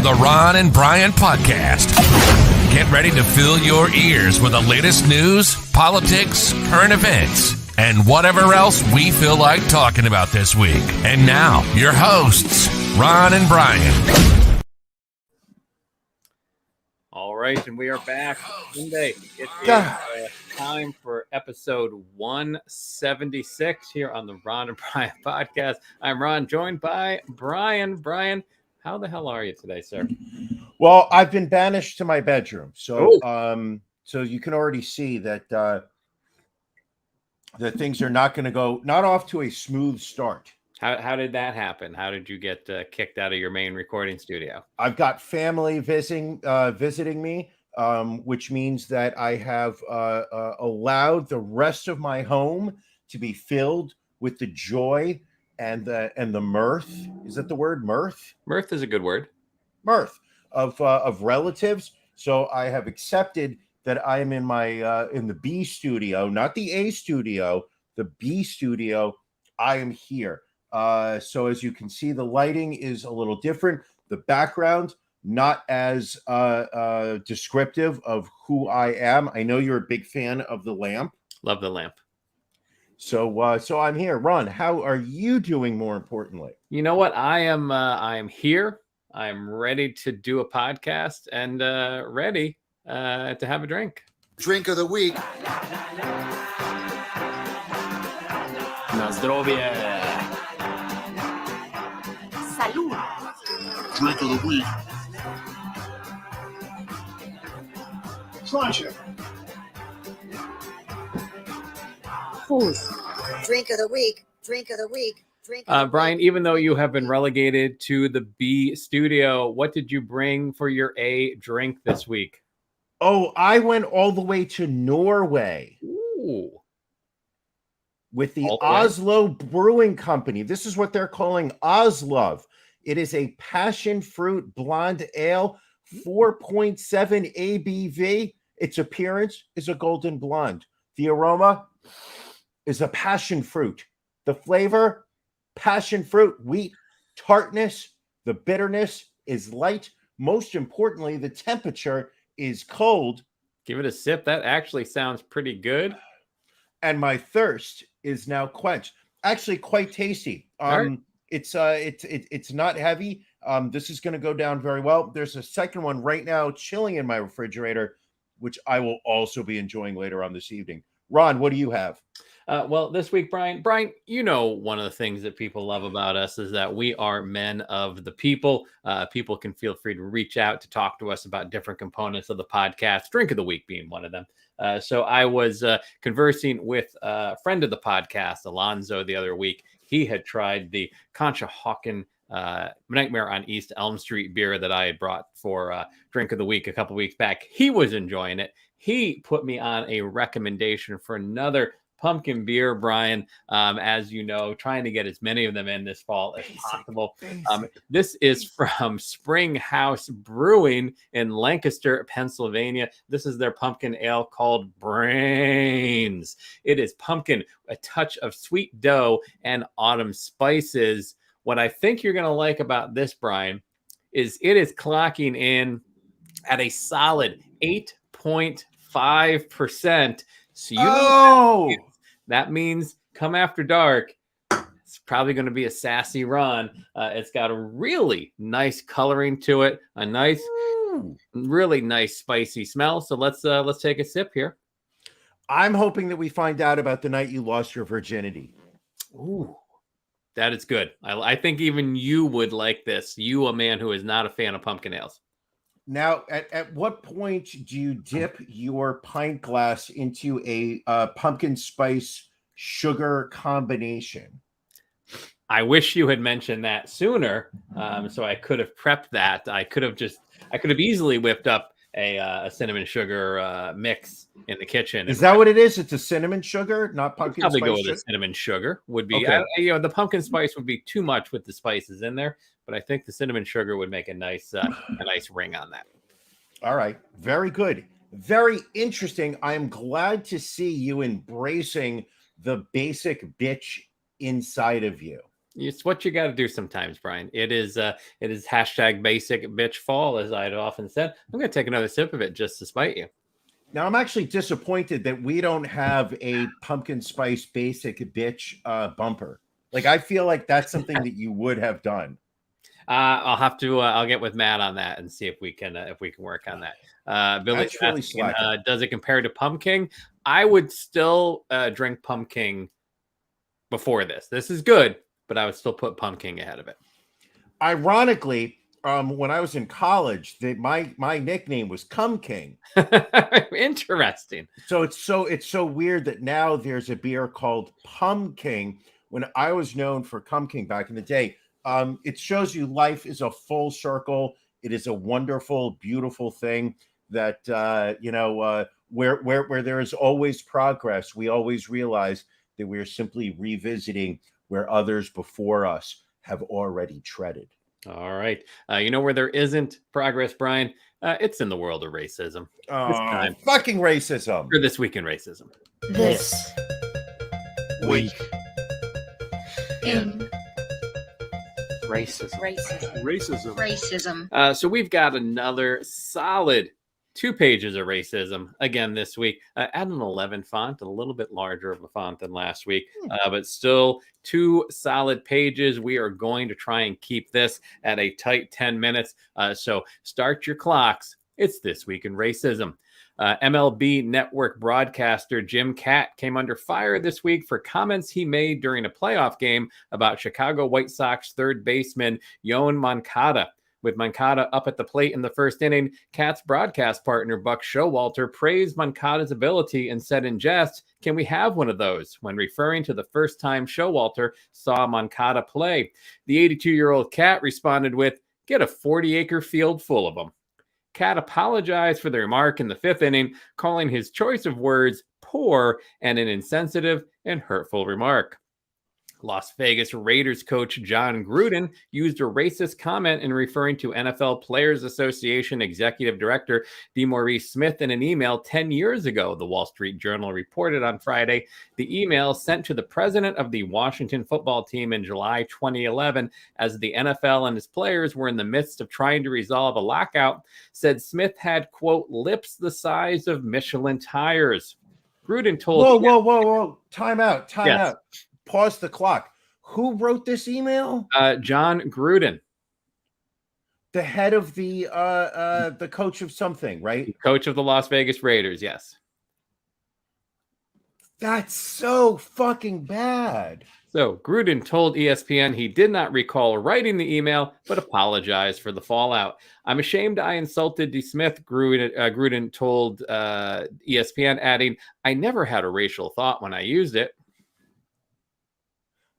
the Ron and Brian Podcast. Get ready to fill your ears with the latest news, politics, current events, and whatever else we feel like talking about this week. And now, your hosts, Ron and Brian. All right, and we are back Monday. It is time for episode 176 here on the Ron and Brian Podcast. I'm Ron, joined by Brian. Brian, how the hell are you today, sir? Well, I've been banished to my bedroom, so so you can already see that that things are not off to a smooth start. How did that happen? How did you get kicked out of your main recording studio? I've got family visiting me, which means that I have allowed the rest of my home to be filled with the joy and the mirth. Is that the word, mirth? Mirth is a good word. Mirth of relatives. So I have accepted that I am in my in the B studio, not the A studio, the B studio. I am here. So as you can see, the lighting is a little different. The background, not as descriptive of who I am. I know you're a big fan of the lamp. Love the lamp. So I'm here. Ron, how are you doing, more importantly? You know what? I am here. I'm ready to do a podcast and ready to have a drink. Drink of the week. Na zdrowie. Salud. Drink of the week. Pleasure. Food. Drink of the week. Drink of the week. Brian, even though you have been relegated to the B studio, what did you bring for your A drink this week? Oh, I went all the way to Norway. Ooh. With the Oslo Brewing Company. This is what they're calling Oslov. It is a passion fruit blonde ale, 4.7 ABV. Its appearance is a golden blonde. The aroma is a passion fruit. The flavor, passion fruit, wheat, tartness. The bitterness is light. Most importantly, the temperature is cold. Give it a sip. That actually sounds pretty good. And my thirst is now quenched. Actually, quite tasty. Right. It's not heavy. This is going to go down very well. There's a second one right now chilling in my refrigerator, which I will also be enjoying later on this evening. Ron, what do you have? Well, this week, Brian, you know, one of the things that people love about us is that we are men of the people. People can feel free to reach out to talk to us about different components of the podcast, drink of the week being one of them. So I was conversing with a friend of the podcast, Alonzo, the other week. He had tried the Conshohocken Nightmare on East Elm Street beer that I had brought for drink of the week a couple weeks back. He was enjoying it. He put me on a recommendation for another pumpkin beer, Brian, as you know, trying to get as many of them in this fall as possible. This is from Spring House Brewing in Lancaster, Pennsylvania. This is their pumpkin ale called Brains. It is pumpkin, a touch of sweet dough, and autumn spices. What I think you're going to like about this, Brian, is it is clocking in at a solid 8.5%. So you know that means come after dark. It's probably going to be a sassy run. It's got a really nice coloring to it, a nice, really nice spicy smell. So let's take a sip here. I'm hoping that we find out about the night you lost your virginity. Ooh, that is good. I think even you would like this. You, a man who is not a fan of pumpkin ales. Now, at what point do you dip your pint glass into a pumpkin spice sugar combination? I wish you had mentioned that sooner, so I could have prepped that. I could have easily whipped up a cinnamon sugar mix in the kitchen. Is that what it is? It's a cinnamon sugar, not pumpkin spice. Probably go with sugar? a cinnamon sugar would be. Okay. The pumpkin spice would be too much with the spices in there, but I think the cinnamon sugar would make a nice ring on that. All right, very good, very interesting. I am glad to see you embracing the basic bitch inside of you. It's what you got to do sometimes, Brian. It is hashtag basic bitch fall, as I'd often said. I'm going to take another sip of it just to spite you. Now, I'm actually disappointed that we don't have a pumpkin spice basic bitch bumper. Like, I feel like that's something that you would have done. I'll have to. I'll get with Matt on that and see if we can work on that. Billy, really asking, does it compare to Pumpkin? I would still drink Pumpkin before this. This is good, but I would still put Pumpkin ahead of it. Ironically, when I was in college, my nickname was Cum King. Interesting. So it's so weird that now there's a beer called Pumpkin when I was known for Cum King back in the day. It shows you life is a full circle. It is a wonderful, beautiful thing that where there is always progress. We always realize that we are simply revisiting where others before us have already treaded. All right. You know where there isn't progress, Brian? It's in the world of racism. Oh, fucking racism. For This Week in Racism. This Week in racism. So we've got another solid 2 pages of racism again this week at an 11 font, a little bit larger of a font than last week, but still 2 solid pages. We are going to try and keep this at a tight 10 minutes. So start your clocks. It's This Week in Racism. MLB Network broadcaster Jim Katt came under fire this week for comments he made during a playoff game about Chicago White Sox third baseman Yoan Moncada. With Moncada up at the plate in the first inning, Katt's broadcast partner Buck Showalter praised Moncada's ability and said in jest, "Can we have one of those?" when referring to the first time Showalter saw Moncada play. The 82-year-old Katt responded with, "Get a 40-acre field full of them." Katt apologized for the remark in the 5th inning, calling his choice of words poor and an insensitive and hurtful remark. Las Vegas Raiders coach John Gruden used a racist comment in referring to NFL Players Association Executive Director DeMaurice Smith in an email 10 years ago, the Wall Street Journal reported on Friday. The email sent to the president of the Washington football team in July 2011 as the NFL and his players were in the midst of trying to resolve a lockout, said Smith had, quote, lips the size of Michelin tires. Gruden told... Whoa. Time out. Pause the clock. Who wrote this email? John Gruden. The head of the coach of something, right? Coach of the Las Vegas Raiders, yes. That's so fucking bad. So Gruden told ESPN he did not recall writing the email, but apologized for the fallout. "I'm ashamed I insulted D. Smith," Gruden told ESPN, adding, "I never had a racial thought when I used it."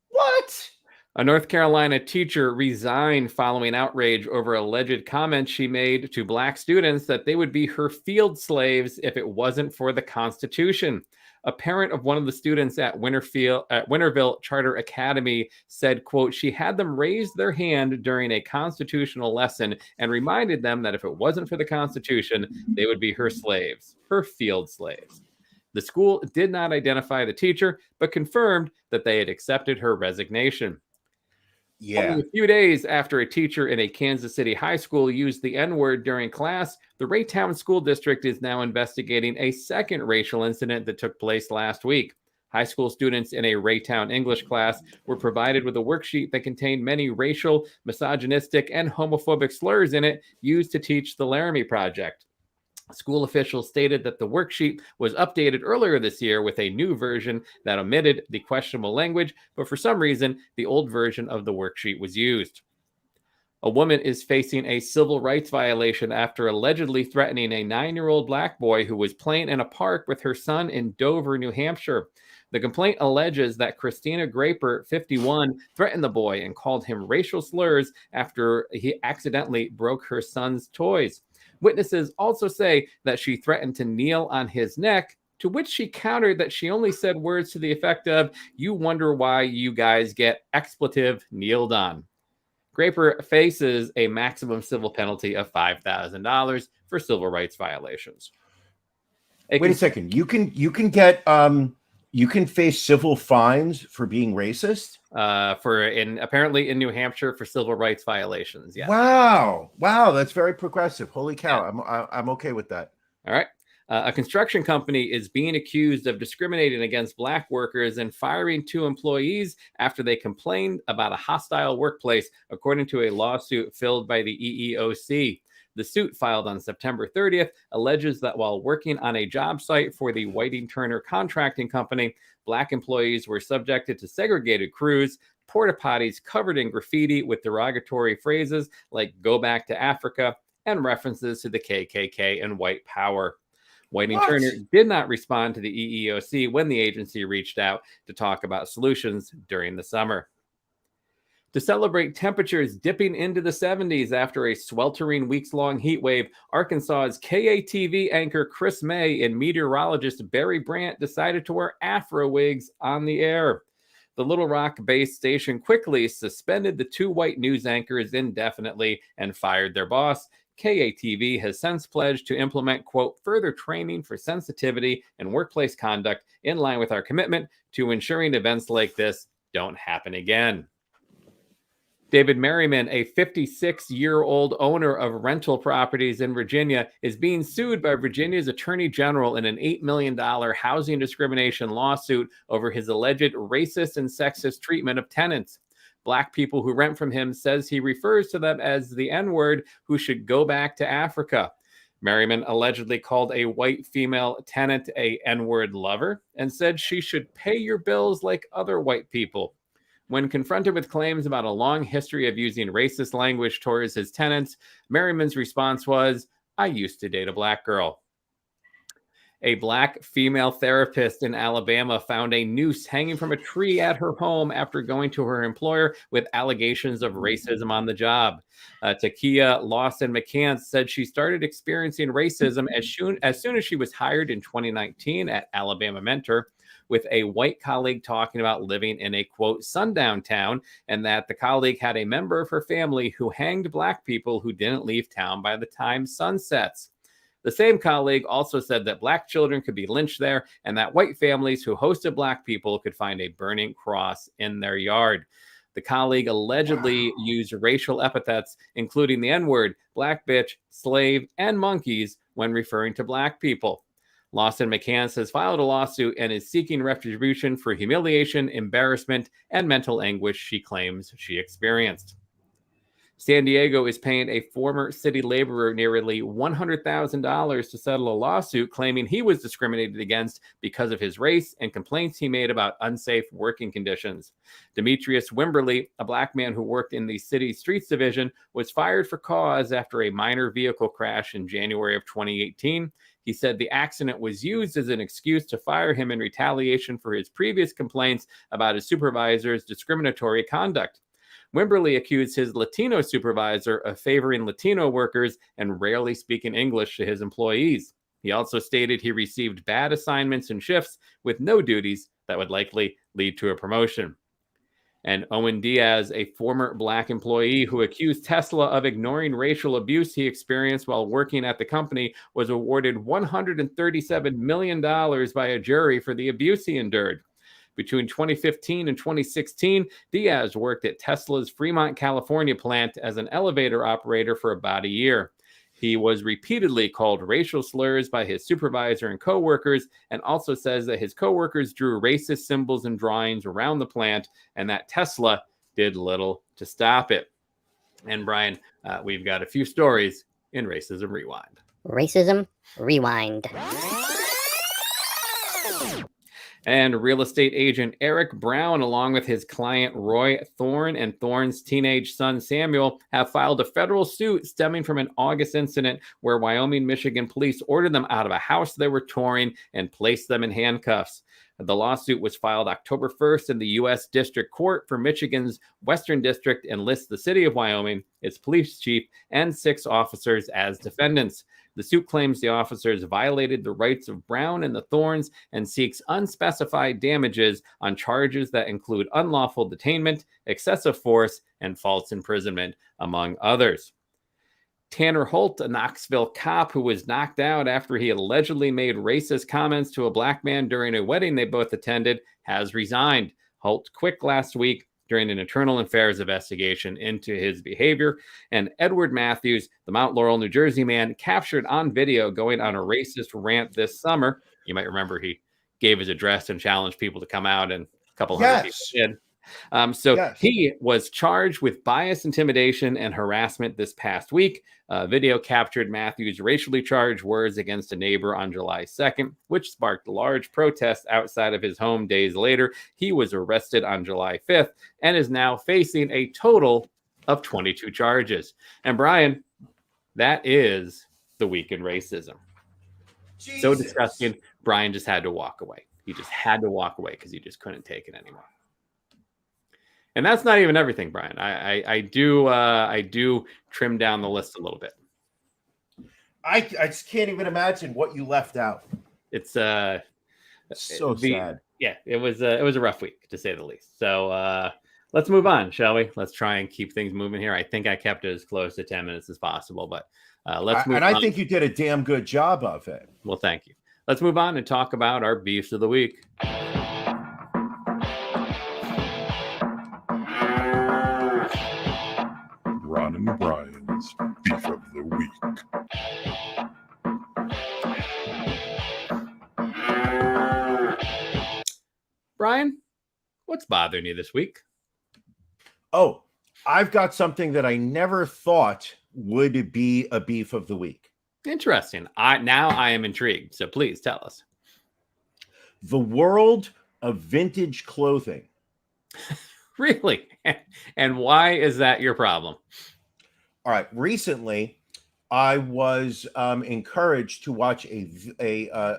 What? A North Carolina teacher resigned following outrage over alleged comments she made to Black students that they would be her field slaves if it wasn't for the Constitution. A parent of one of the students at Winterville Charter Academy said, quote, "She had them raise their hand during a constitutional lesson and reminded them that if it wasn't for the Constitution, they would be her slaves, her field slaves." The school did not identify the teacher, but confirmed that they had accepted her resignation. Yeah. Only a few days after a teacher in a Kansas City high school used the N-word during class, the Raytown School District is now investigating a second racial incident that took place last week. High school students in a Raytown English class were provided with a worksheet that contained many racial, misogynistic, and homophobic slurs in it used to teach the Laramie Project. School officials stated that the worksheet was updated earlier this year with a new version that omitted the questionable language, but for some reason, the old version of the worksheet was used. A woman is facing a civil rights violation after allegedly threatening a 9-year-old Black boy who was playing in a park with her son in Dover, New Hampshire. The complaint alleges that Christina Graper, 51, threatened the boy and called him racial slurs after he accidentally broke her son's toys. Witnesses also say that she threatened to kneel on his neck, to which she countered that she only said words to the effect of, "You wonder why you guys get expletive kneeled on." Graper faces a maximum civil penalty of $5,000 for civil rights violations. Wait a second. You can face civil fines for being racist? apparently in New Hampshire for civil rights violations. Yeah. Wow, that's very progressive. Holy cow! Yeah. I'm okay with that. All right. A construction company is being accused of discriminating against Black workers and firing 2 employees after they complained about a hostile workplace, according to a lawsuit filed by the EEOC. The suit, filed on September 30th, alleges that while working on a job site for the Whiting Turner Contracting Company, Black employees were subjected to segregated crews, porta potties covered in graffiti with derogatory phrases like "Go back to Africa" and references to the KKK and white power. Whiting Turner did not respond to the EEOC when the agency reached out to talk about solutions during the summer. To celebrate temperatures dipping into the 70s after a sweltering weeks-long heat wave, Arkansas's KATV anchor Chris May and meteorologist Barry Brandt decided to wear afro wigs on the air. The Little Rock-based station quickly suspended the 2 white news anchors indefinitely and fired their boss. KATV has since pledged to implement, quote, further training for sensitivity and workplace conduct in line with our commitment to ensuring events like this don't happen again. David Merriman, a 56-year-old owner of rental properties in Virginia, is being sued by Virginia's Attorney General in an $8 million housing discrimination lawsuit over his alleged racist and sexist treatment of tenants. Black people who rent from him says he refers to them as the N-word who should go back to Africa. Merriman allegedly called a white female tenant a N-word lover and said she should pay your bills like other white people. When confronted with claims about a long history of using racist language towards his tenants, Merriman's response was, "I used to date a Black girl." A Black female therapist in Alabama found a noose hanging from a tree at her home after going to her employer with allegations of racism on the job. Takia Lawson McCants said she started experiencing racism as soon as she was hired in 2019 at Alabama Mentor, with a white colleague talking about living in a, quote, sundown town, and that the colleague had a member of her family who hanged Black people who didn't leave town by the time sun sets. The same colleague also said that Black children could be lynched there and that white families who hosted Black people could find a burning cross in their yard. The colleague allegedly used racial epithets, including the N-word, Black bitch, slave, and monkeys when referring to Black people. Lawson McCants has filed a lawsuit and is seeking retribution for humiliation, embarrassment, and mental anguish she claims she experienced. San Diego is paying a former city laborer nearly $100,000 to settle a lawsuit claiming he was discriminated against because of his race and complaints he made about unsafe working conditions. Demetrius Wimberly, a Black man who worked in the city's streets division, was fired for cause after a minor vehicle crash in January of 2018. He said the accident was used as an excuse to fire him in retaliation for his previous complaints about his supervisor's discriminatory conduct. Wimberly accused his Latino supervisor of favoring Latino workers and rarely speaking English to his employees. He also stated he received bad assignments and shifts with no duties that would likely lead to a promotion. And Owen Diaz, a former Black employee who accused Tesla of ignoring racial abuse he experienced while working at the company, was awarded $137 million by a jury for the abuse he endured. Between 2015 and 2016, Diaz worked at Tesla's Fremont, California plant as an elevator operator for about a year. He was repeatedly called racial slurs by his supervisor and coworkers, and also says that his coworkers drew racist symbols and drawings around the plant, and that Tesla did little to stop it. And Brian, we've got a few stories in Racism Rewind. Racism Rewind. And real estate agent Eric Brown, along with his client Roy Thorne and Thorne's teenage son Samuel, have filed a federal suit stemming from an August incident where Wyoming, Michigan police ordered them out of a house they were touring and placed them in handcuffs. The lawsuit was filed October 1st in the U.S. District Court for Michigan's Western District and lists the city of Wyoming, its police chief, and 6 officers as defendants. The suit claims the officers violated the rights of Brown and the Thorns and seeks unspecified damages on charges that include unlawful detainment, excessive force, and false imprisonment, among others. Tanner Holt, a Knoxville cop who was knocked out after he allegedly made racist comments to a Black man during a wedding they both attended, has resigned. Holt quit last week during an internal affairs investigation into his behavior. And Edward Matthews, the Mount Laurel, New Jersey man, captured on video going on a racist rant this summer. You might remember he gave his address and challenged people to come out, and a couple hundred people did. He was charged with bias, intimidation, and harassment this past week. Video captured Matthews' racially charged words against a neighbor on July 2nd, which sparked large protests outside of his home days later. He was arrested on July 5th and is now facing a total of 22 charges. And Brian, that is the week in racism. Jesus. So disgusting. Brian just had to walk away. He just had to walk away because he just couldn't take it anymore. And that's not even everything, Brian. I do trim down the list a little bit. I just can't even imagine what you left out. It's so sad. Yeah, it was a rough week to say the least. So let's move on, shall we? Let's try and keep things moving here. I think I kept it as close to 10 minutes as possible, but let's move on. And I think you did a damn good job of it. Well, thank you. Let's move on and talk about our beefs of the week. Ron and Brian's Beef of the Week. Brian, what's bothering you this week? Oh, I've got something that I never thought would be a beef of the week. Interesting. I am intrigued, so please tell us. The world of vintage clothing. Really? And why is that your problem? All right. Recently, I was encouraged to watch a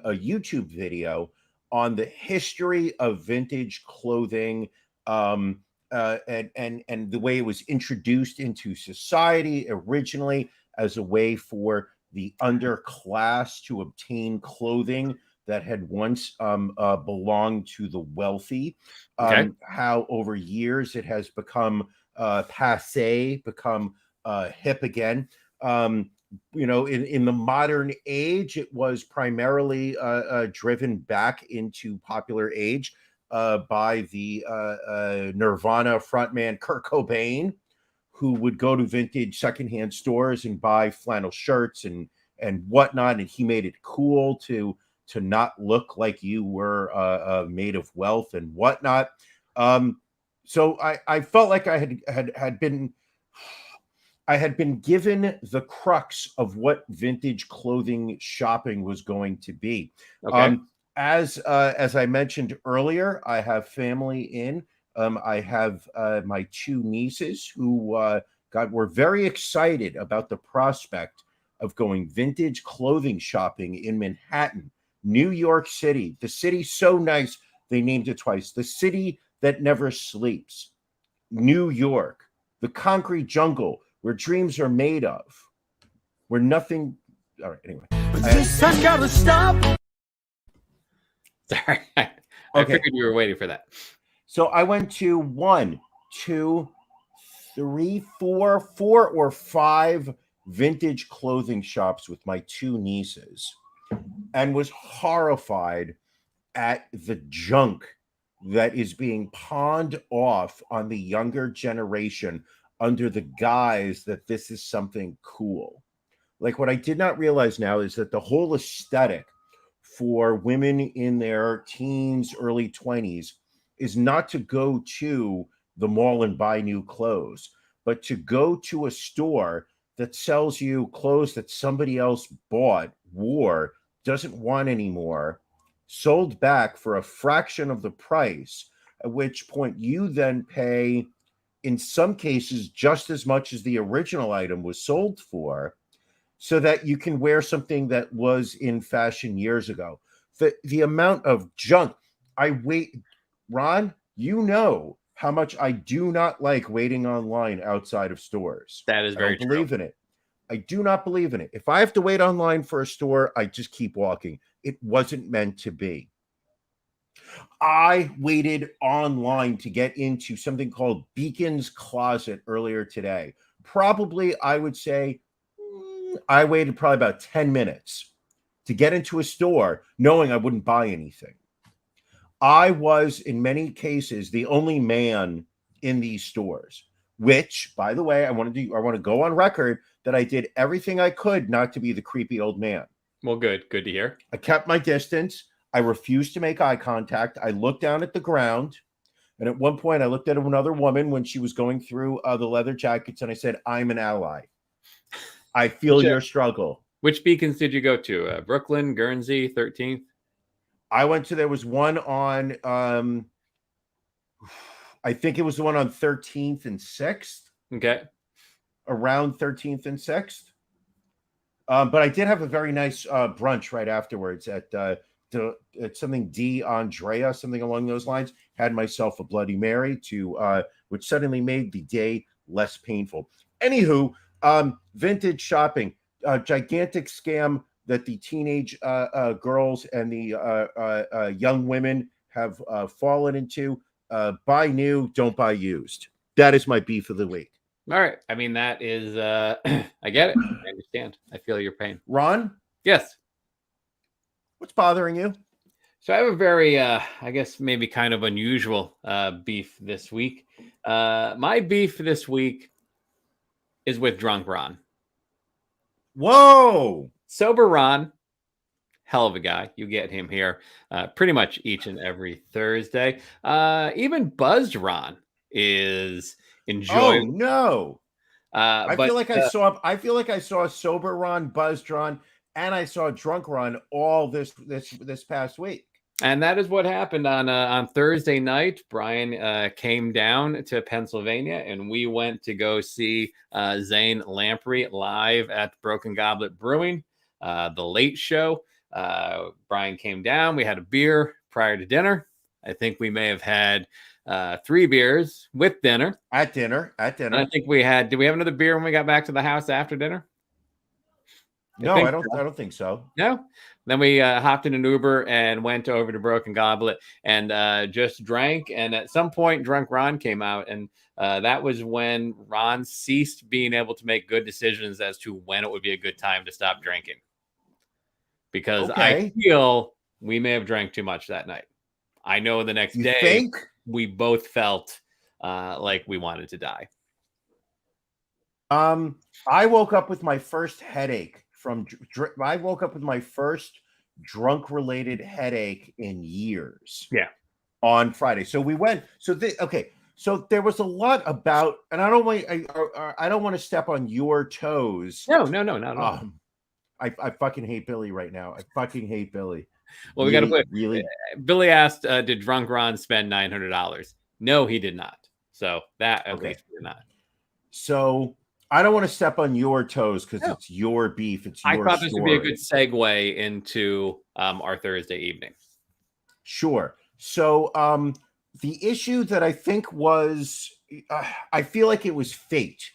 YouTube video on the history of vintage clothing and the way it was introduced into society originally as a way for the underclass to obtain clothing that had once belonged to the wealthy. Okay. How over years it has become passé, become hip again. In the modern age, it was primarily driven back into popular age by the Nirvana frontman Kurt Cobain, who would go to vintage secondhand stores and buy flannel shirts and whatnot, and he made it cool to not look like you were made of wealth and whatnot. So I felt like I had been given the crux of what vintage clothing shopping was going to be. Okay. As I mentioned earlier, I have family in. I have my two nieces who were very excited about the prospect of going vintage clothing shopping in Manhattan, New York City. The city so nice they named it twice. The city that never sleeps. New York, the concrete jungle where dreams are made of, where nothing. All right, anyway. I gotta stop. Sorry, I figured you were waiting for that. So I went to 1, 2, 3, 4 or 5 vintage clothing shops with my two nieces and was horrified at the junk that is being pawned off on the younger generation under the guise that this is something cool. Like, what I did not realize now is that the whole aesthetic for women in their teens, early 20s is not to go to the mall and buy new clothes, but to go to a store that sells you clothes that somebody else bought, wore, doesn't want anymore, sold back for a fraction of the price, at which point you then pay, in some cases, just as much as the original item was sold for, so that you can wear something that was in fashion years ago. The amount of junk Ron, you know how much I do not like waiting online outside of stores. That is very true. I don't believe in it. I do not believe in it. If I have to wait online for a store, I just keep walking. It wasn't meant to be. I waited online to get into something called Beacon's Closet earlier today. Probably, I would say, I waited probably about 10 minutes to get into a store knowing I wouldn't buy anything. I was, in many cases, the only man in these stores. Which, by the way, I want to go on record that I did everything I could not to be the creepy old man. Well, good to hear. I kept my distance. I refused to make eye contact. I looked down at the ground. And at one point, I looked at another woman when she was going through the leather jackets, and I said, I'm an ally. I feel your struggle. Which beacons did you go to? Brooklyn, Guernsey, 13th? There was one on, I think it was the one on 13th and 6th. Okay. Around 13th and 6th. But I did have a very nice brunch right afterwards at something Andrea, something along those lines. Had myself a Bloody Mary which suddenly made the day less painful. Anywho, vintage shopping, gigantic scam that the teenage girls and the young women have fallen into. Buy new, don't buy used. That is my beef of the week. All right. I mean, that is, I get it. I understand. I feel your pain. Ron? Yes. What's bothering you? So I have a very, I guess, maybe kind of unusual beef this week. My beef this week is with Drunk Ron. Whoa! Sober Ron, hell of a guy. You get him here pretty much each and every Thursday. Even Buzzed Ron is enjoying. Oh no! I feel like I saw Sober Ron, Buzzed Ron, and I saw Drunk Ron all this past week. And that is what happened on Thursday night. Brian came down to Pennsylvania, and we went to go see Zane Lamprey live at Broken Goblet Brewing, the late show. Brian came down. We had a beer prior to dinner. I think we may have had 3 beers with dinner. At dinner. And I think did we have another beer when we got back to the house after dinner? No, I don't think so. No. Then we hopped in an Uber and went over to Broken Goblet and just drank. And at some point, Drunk Ron came out. And that was when Ron ceased being able to make good decisions as to when it would be a good time to stop drinking. Because I feel we may have drank too much that night. I know the next day we both felt like we wanted to die. I woke up with my first headache drunk related headache in years. Yeah. On Friday. So we went. So there was a lot about, and I don't want to step on your toes. No, not at all. I fucking hate Billy right now. I fucking hate Billy. Well, we got to put. Really. Billy asked, "Did Drunk Ron spend $900?" No, he did not. So that at least he did not. So I don't want to step on your toes because it's your beef. It's your I thought this would be a good segue into our Thursday evening. Sure. So the issue that I think was, I feel like it was fate.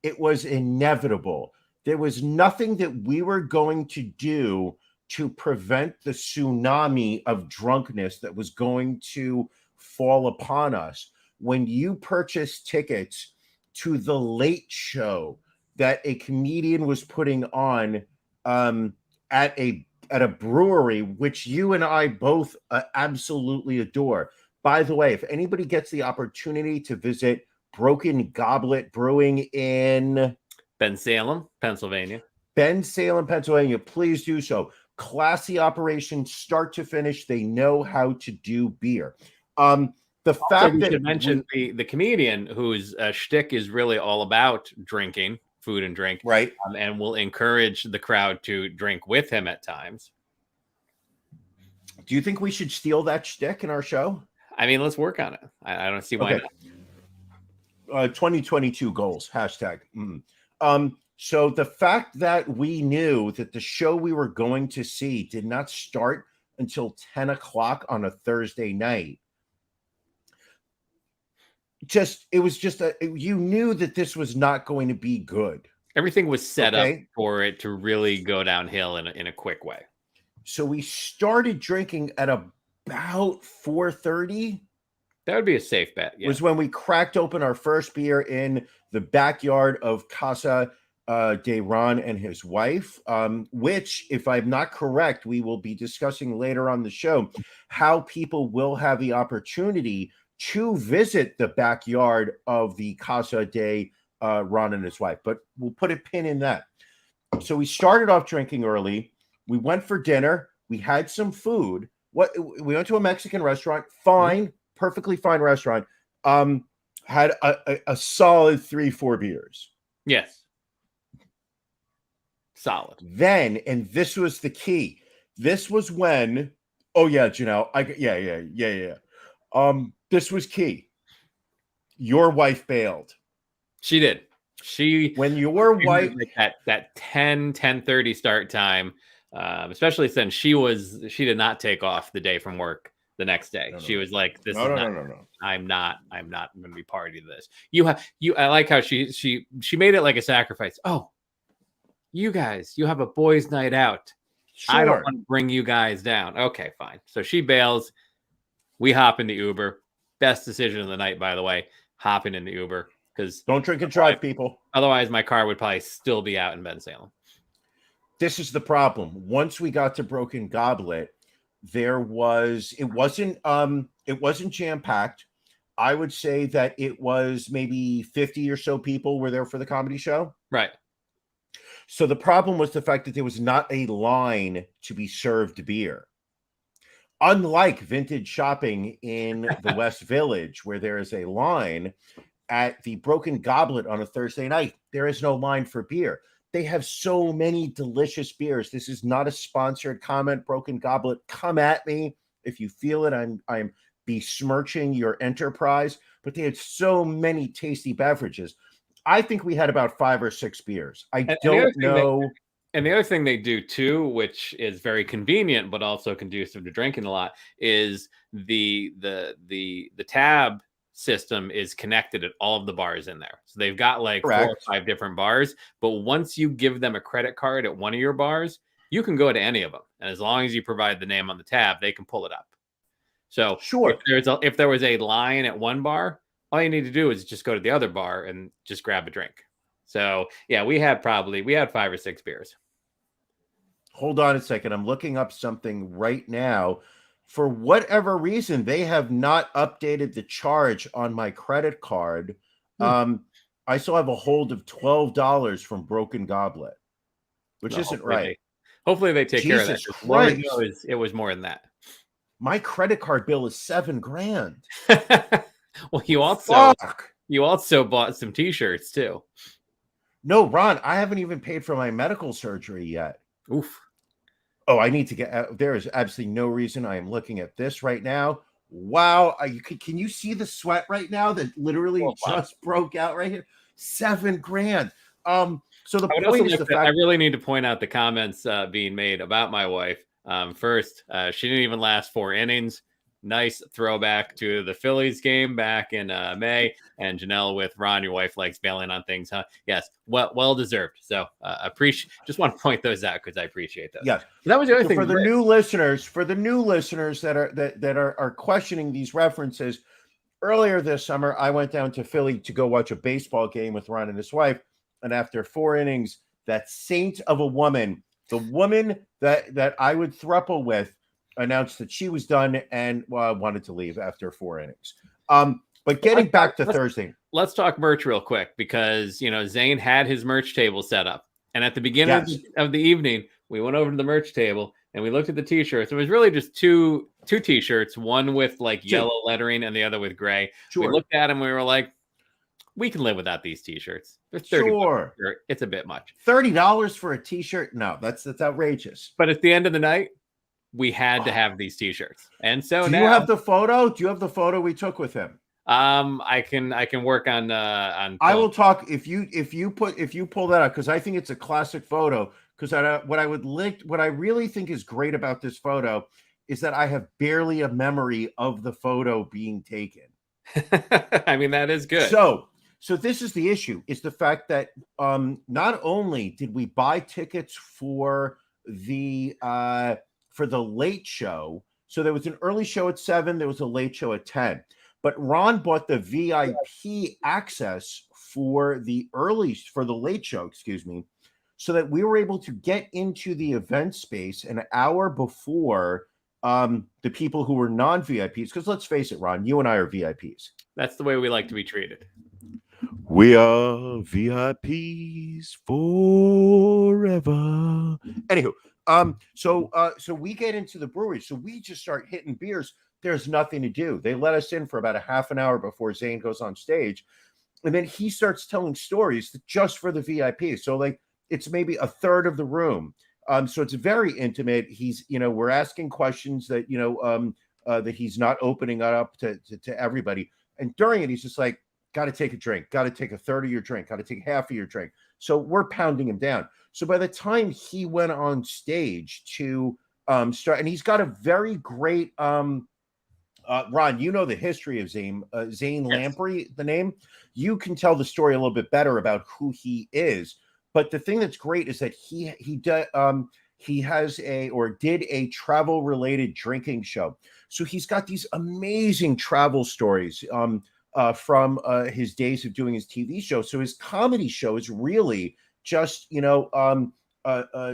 It was inevitable. There was nothing that we were going to do to prevent the tsunami of drunkenness that was going to fall upon us. When you purchase tickets to the late show that a comedian was putting on at a brewery, which you and I both absolutely adore. By the way, if anybody gets the opportunity to visit Broken Goblet Brewing in Bensalem, Pennsylvania, please do so. Classy operation, start to finish. They know how to do beer. The fact that you should mention the comedian whose shtick is really all about drinking, food and drink, right? And will encourage the crowd to drink with him at times. Do you think we should steal that shtick in our show? I mean, let's work on it. I don't see why not. 2022 goals, hashtag. So the fact that we knew that the show we were going to see did not start until 10 o'clock on a Thursday night. You knew that this was not going to be good. Everything was set up for it to really go downhill in a quick way. So we started drinking at about 4:30. That would be a safe bet. Yeah. Was when we cracked open our first beer in the backyard of Casa de Ron and his wife, which, if I'm not correct, we will be discussing later on the show, how people will have the opportunity to visit the backyard of the Casa de Ron and his wife. But we'll put a pin in that. So we started off drinking early. We went for dinner. We had some food. We went to a Mexican restaurant. Fine, perfectly fine restaurant. Had a solid 3-4 beers. Yes. Solid. Then, and this was the key. This was when, oh yeah, Janelle, this was key. Your wife bailed. She did. When your wife, like that 10:30 start time, especially since she did not take off the day from work the next day. She was like, no. I'm not going to be party to this. I like how she made it like a sacrifice. Oh, you guys, you have a boys' night out. Sure. I don't want to bring you guys down. Okay, fine. So she bails. We hop in the Uber. Best decision of the night, by the way, hopping in the Uber. Because don't drink and drive, people. Otherwise, my car would probably still be out in Bensalem. This is the problem. Once we got to Broken Goblet, it wasn't jam-packed. I would say that it was maybe 50 or so people were there for the comedy show. Right. So the problem was the fact that there was not a line to be served beer. Unlike vintage shopping in the West Village, where there is a line, at the Broken Goblet on a Thursday night, there is no line for beer. They have so many delicious beers. This is not a sponsored comment, Broken Goblet. Come at me if you feel it. I'm besmirching your enterprise, but they had so many tasty beverages. I think we had about 5 or 6 beers. I don't know. And the other thing they do too, which is very convenient but also conducive to drinking a lot, is the tab system is connected at all of the bars in there. So they've got like 4 or 5 different bars, but once you give them a credit card at one of your bars, you can go to any of them. And as long as you provide the name on the tab, they can pull it up. So sure, if there was a line at one bar, all you need to do is just go to the other bar and just grab a drink. So yeah, we had 5 or 6 beers. Hold on a second. I'm looking up something right now. For whatever reason, they have not updated the charge on my credit card. I still have a hold of $12 from Broken Goblet, which isn't right. Hopefully they take care of that. Right. It was more than that. My credit card bill is $7,000. Well, you also bought some t-shirts too. No, Ron, I haven't even paid for my medical surgery yet. Oof. Oh, I need to get. There is absolutely no reason. I am looking at this right now. Wow, can you see the sweat right now that literally just broke out right here? $7,000. So the point is the fact. I really need to point out the comments being made about my wife. First, she didn't even last 4 innings. Nice throwback to the Phillies game back in May. And Janelle with Ron, your wife likes bailing on things, huh? Yes, well deserved. So just want to point those out because I appreciate those. Yes, that was the other thing for the new listeners. For the new listeners that are questioning these references, earlier this summer I went down to Philly to go watch a baseball game with Ron and his wife, and after 4 innings, that saint of a woman, the woman that I would throuple with, announced that she was done and wanted to leave after 4 innings. But getting back to Thursday. Let's talk merch real quick because, Zane had his merch table set up. And at the beginning of the evening, we went over to the merch table and we looked at the t-shirts. It was really just two t-shirts, one with like yellow lettering and the other with gray. Sure. We looked at them. We were like, we can live without these t-shirts. They're $30. It's a bit much. $30 for a t-shirt? No, that's outrageous. But at the end of the night, we had to have these t-shirts. And so do you have the photo? Do you have the photo we took with him? I can work on I will talk if you pull that out, because I think it's a classic photo. Because what I really think is great about this photo is that I have barely a memory of the photo being taken. I mean, that is good. So this is the issue, is the fact that not only did we buy tickets for the late show, so there was an early show at 7, there was a late show at 10, but Ron bought the VIP access for the late show, so that we were able to get into the event space an hour before the people who were non-VIPs, because let's face it, Ron, you and I are VIPs. That's the way we like to be treated. We are VIPs forever. Anywho, so we get into the brewery, so we just start hitting beers. There's nothing to do. They let us in for about a half an hour before Zane goes on stage, and then he starts telling stories just for the VIPs. So like it's maybe a third of the room. So it's very intimate. He's, we're asking questions that that he's not opening up to everybody. And during it, he's just like, got to take a drink, got to take a third of your drink, got to take half of your drink. So we're pounding him down. So by the time he went on stage to start, and he's got a very great, Ron, you know the history of Zane Lamprey, the name. You can tell the story a little bit better about who he is. But the thing that's great is that he has did a travel related drinking show. So he's got these amazing travel stories from his days of doing his TV show. So his comedy show is really just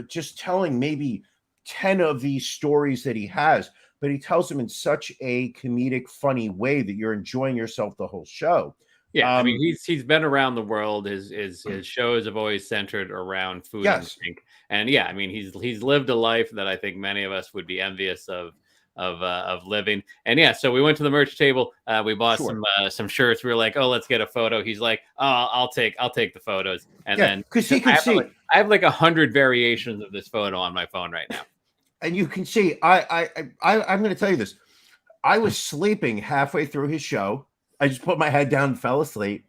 just telling maybe 10 of these stories that he has, but he tells them in such a comedic, funny way that you're enjoying yourself the whole show. Yeah, I mean, he's been around the world. His shows have always centered around food and drink, and yeah, I mean, he's lived a life that I think many of us would be envious of living. And yeah, so we went to the merch table. We bought some shirts. We were like, oh, let's get a photo. He's like, oh, I'm take the photos, and then because he could see. I have like 100 variations of this photo on my phone right now, and you can see. I'm going to tell you this. I was sleeping halfway through his show. I just put my head down and fell asleep.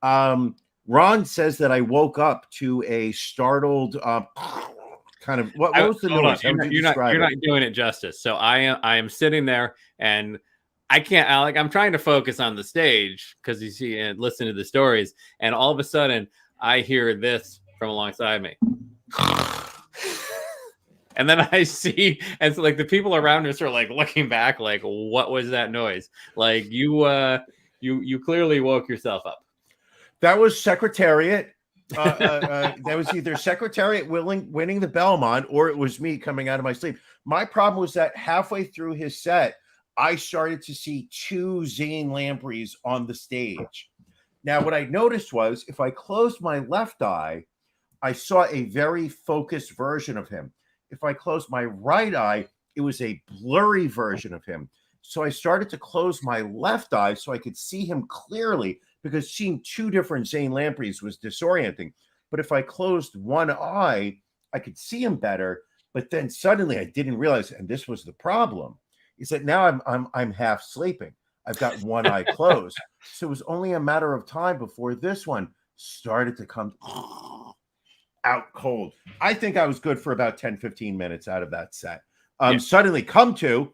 Ron says that I woke up to a startled kind of what was the noise? You're not doing it justice. So I am sitting there and I can't. I'm trying to focus on the stage because you see and listen to the stories, and all of a sudden I hear this from alongside me. And then I see, and so like the people around us are like looking back, like, what was that noise? Like you clearly woke yourself up. That was Secretariat. That was either Secretariat winning the Belmont, or it was me coming out of my sleep. My problem was that halfway through his set, I started to see 2 Zane Lampreys on the stage. Now, what I noticed was if I closed my left eye, I saw a very focused version of him. If I closed my right eye, it was a blurry version of him. So I started to close my left eye so I could see him clearly, because seeing 2 different Zane Lampreys was disorienting. But if I closed one eye, I could see him better. But then suddenly I didn't realize, and this was the problem, is that now I'm half sleeping. I've got one eye closed. So it was only a matter of time before this one started to come out cold. I think I was good for about 10, 15 minutes out of that set. Suddenly come to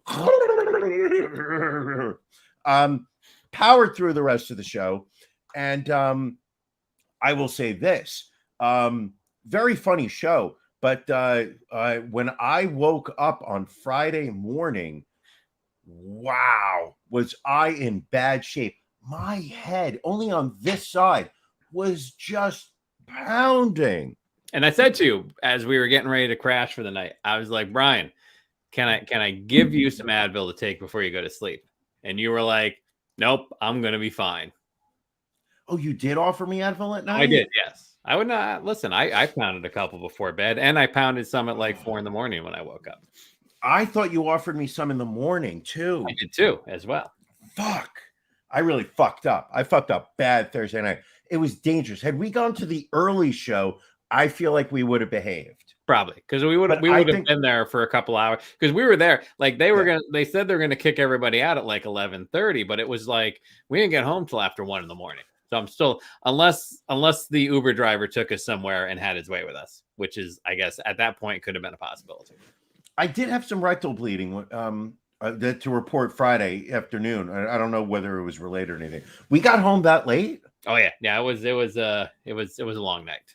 powered through the rest of the show. And I will say this, very funny show. But when I woke up on Friday morning, wow, was I in bad shape. My head, only on this side, was just pounding. And I said to you, as we were getting ready to crash for the night, I was like, Brian, can I give you some Advil to take before you go to sleep? And you were like, nope, I'm going to be fine. Oh, you did offer me Advil at night? I did, yes. I would not listen. I pounded a couple before bed, and I pounded some at like 4 a.m. when I woke up. I thought you offered me some in the morning too. I did too, as well. Fuck. I really fucked up. I fucked up bad Thursday night. It was dangerous. Had we gone to the early show, I feel like we would have behaved. Probably, because we would have been there for a couple hours. Because we were there, like they they said they're gonna kick everybody out at like 11:30, but it was like we didn't get home till after 1 a.m. So I'm still, unless the Uber driver took us somewhere and had his way with us, which is, I guess, at that point could have been a possibility. I did have some rectal bleeding that to report Friday afternoon. I don't know whether it was related or anything. We got home that late. Oh yeah, it was a long night.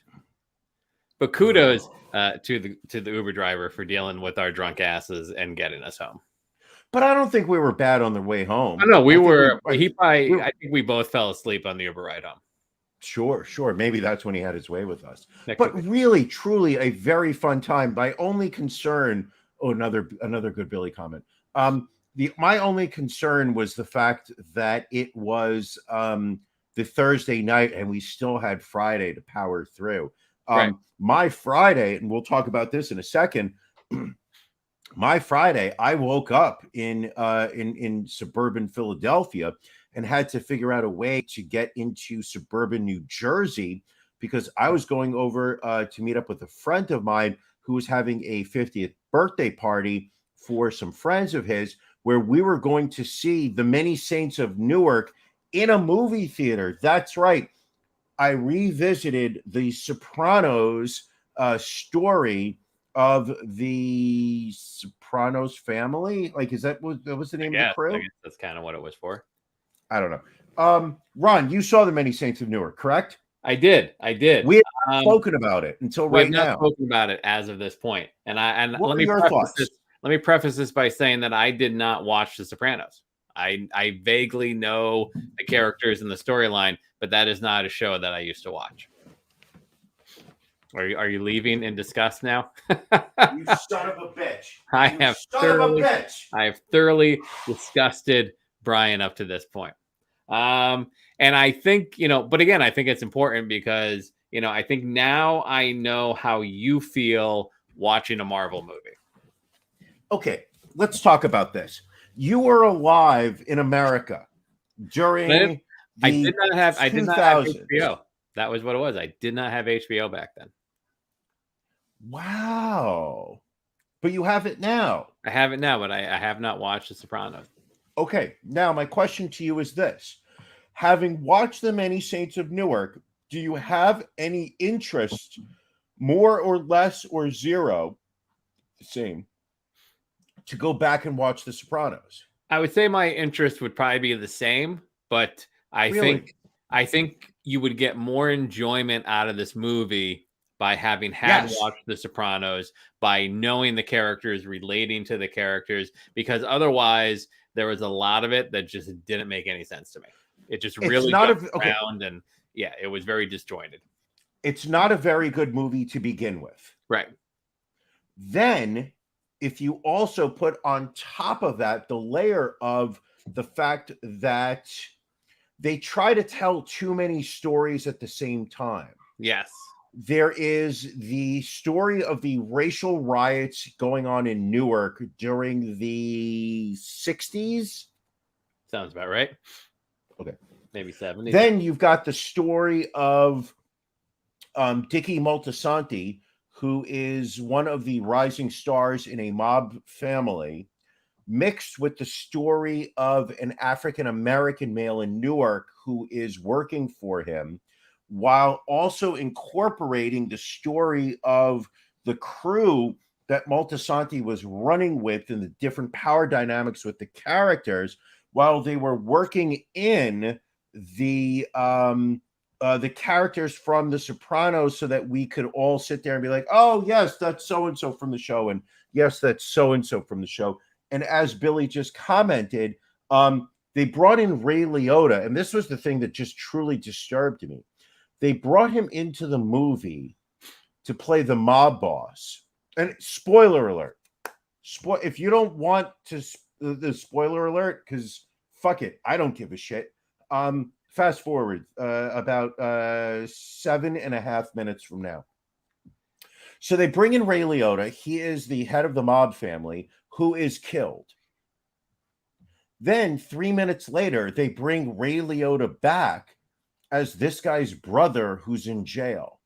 But kudos to the Uber driver for dealing with our drunk asses and getting us home. But I don't think we were bad on the way home. I know I think we both fell asleep on the Uber ride home. Sure. Maybe that's when he had his way with us. But really, truly a very fun time. My only concern, another good Billy comment. My only concern was the fact that it was the Thursday night and we still had Friday to power through. Right. My Friday, and we'll talk about this in a second. My Friday, I woke up in suburban Philadelphia and had to figure out a way to get into suburban New Jersey because I was going over to meet up with a friend of mine who was having a 50th birthday party for some friends of his, where we were going to see the Many Saints of Newark in a movie theater. That's right. I revisited the Sopranos story of the Sopranos family. Like, that was the name of the crew? I guess that's kind of what it was for. I don't know. Ron, you saw the Many Saints of Newark, correct? I did. We haven't spoken about it until right now. We have not spoken about it as of this point. And what are your thoughts? Let me preface this by saying that I did not watch The Sopranos. I vaguely know the characters and the storyline, but that is not a show that I used to watch. Are you leaving in disgust now? You son of a bitch! I have thoroughly disgusted Brian up to this point. And I think, but again, I think it's important because, I think now I know how you feel watching a Marvel movie. Okay, let's talk about this. You were alive in America during I did not have HBO. That was what it was. I did not have HBO back then. Wow. But you have it now. I have it now, but I have not watched The Sopranos. Okay, now my question to you is this. Having watched The Many Saints of Newark, do you have any interest, more or less or zero, same, to go back and watch The Sopranos? I would say my interest would probably be the same, but I think you would get more enjoyment out of this movie by having watched The Sopranos, by knowing the characters, relating to the characters, because otherwise there was a lot of it that just didn't make any sense to me. It just really jumped around, and it was very disjointed. It's not a very good movie to begin with. Right. Then, if you also put on top of that the layer of the fact that they try to tell too many stories at the same time. Yes. There is the story of the racial riots going on in Newark during the 60s. Sounds about right. Okay. Maybe 70s. Then you've got the story of Dickie Moltisanti, who is one of the rising stars in a mob family, mixed with the story of an African-American male in Newark who is working for him, while also incorporating the story of the crew that Moltisanti was running with and the different power dynamics with the characters while they were working in the characters from The Sopranos, so that we could all sit there and be like, oh, yes, that's so-and-so from the show. And yes, that's so-and-so from the show. And as Billy just commented, they brought in Ray Liotta. And this was the thing that just truly disturbed me. They brought him into the movie to play the mob boss. And spoiler alert. If you don't want to the spoiler alert, because fuck it, I don't give a shit. Fast forward about 7.5 minutes from now. So they bring in Ray Liotta. He is the head of the mob family who is killed. Then 3 minutes later, they bring Ray Liotta back as this guy's brother who's in jail.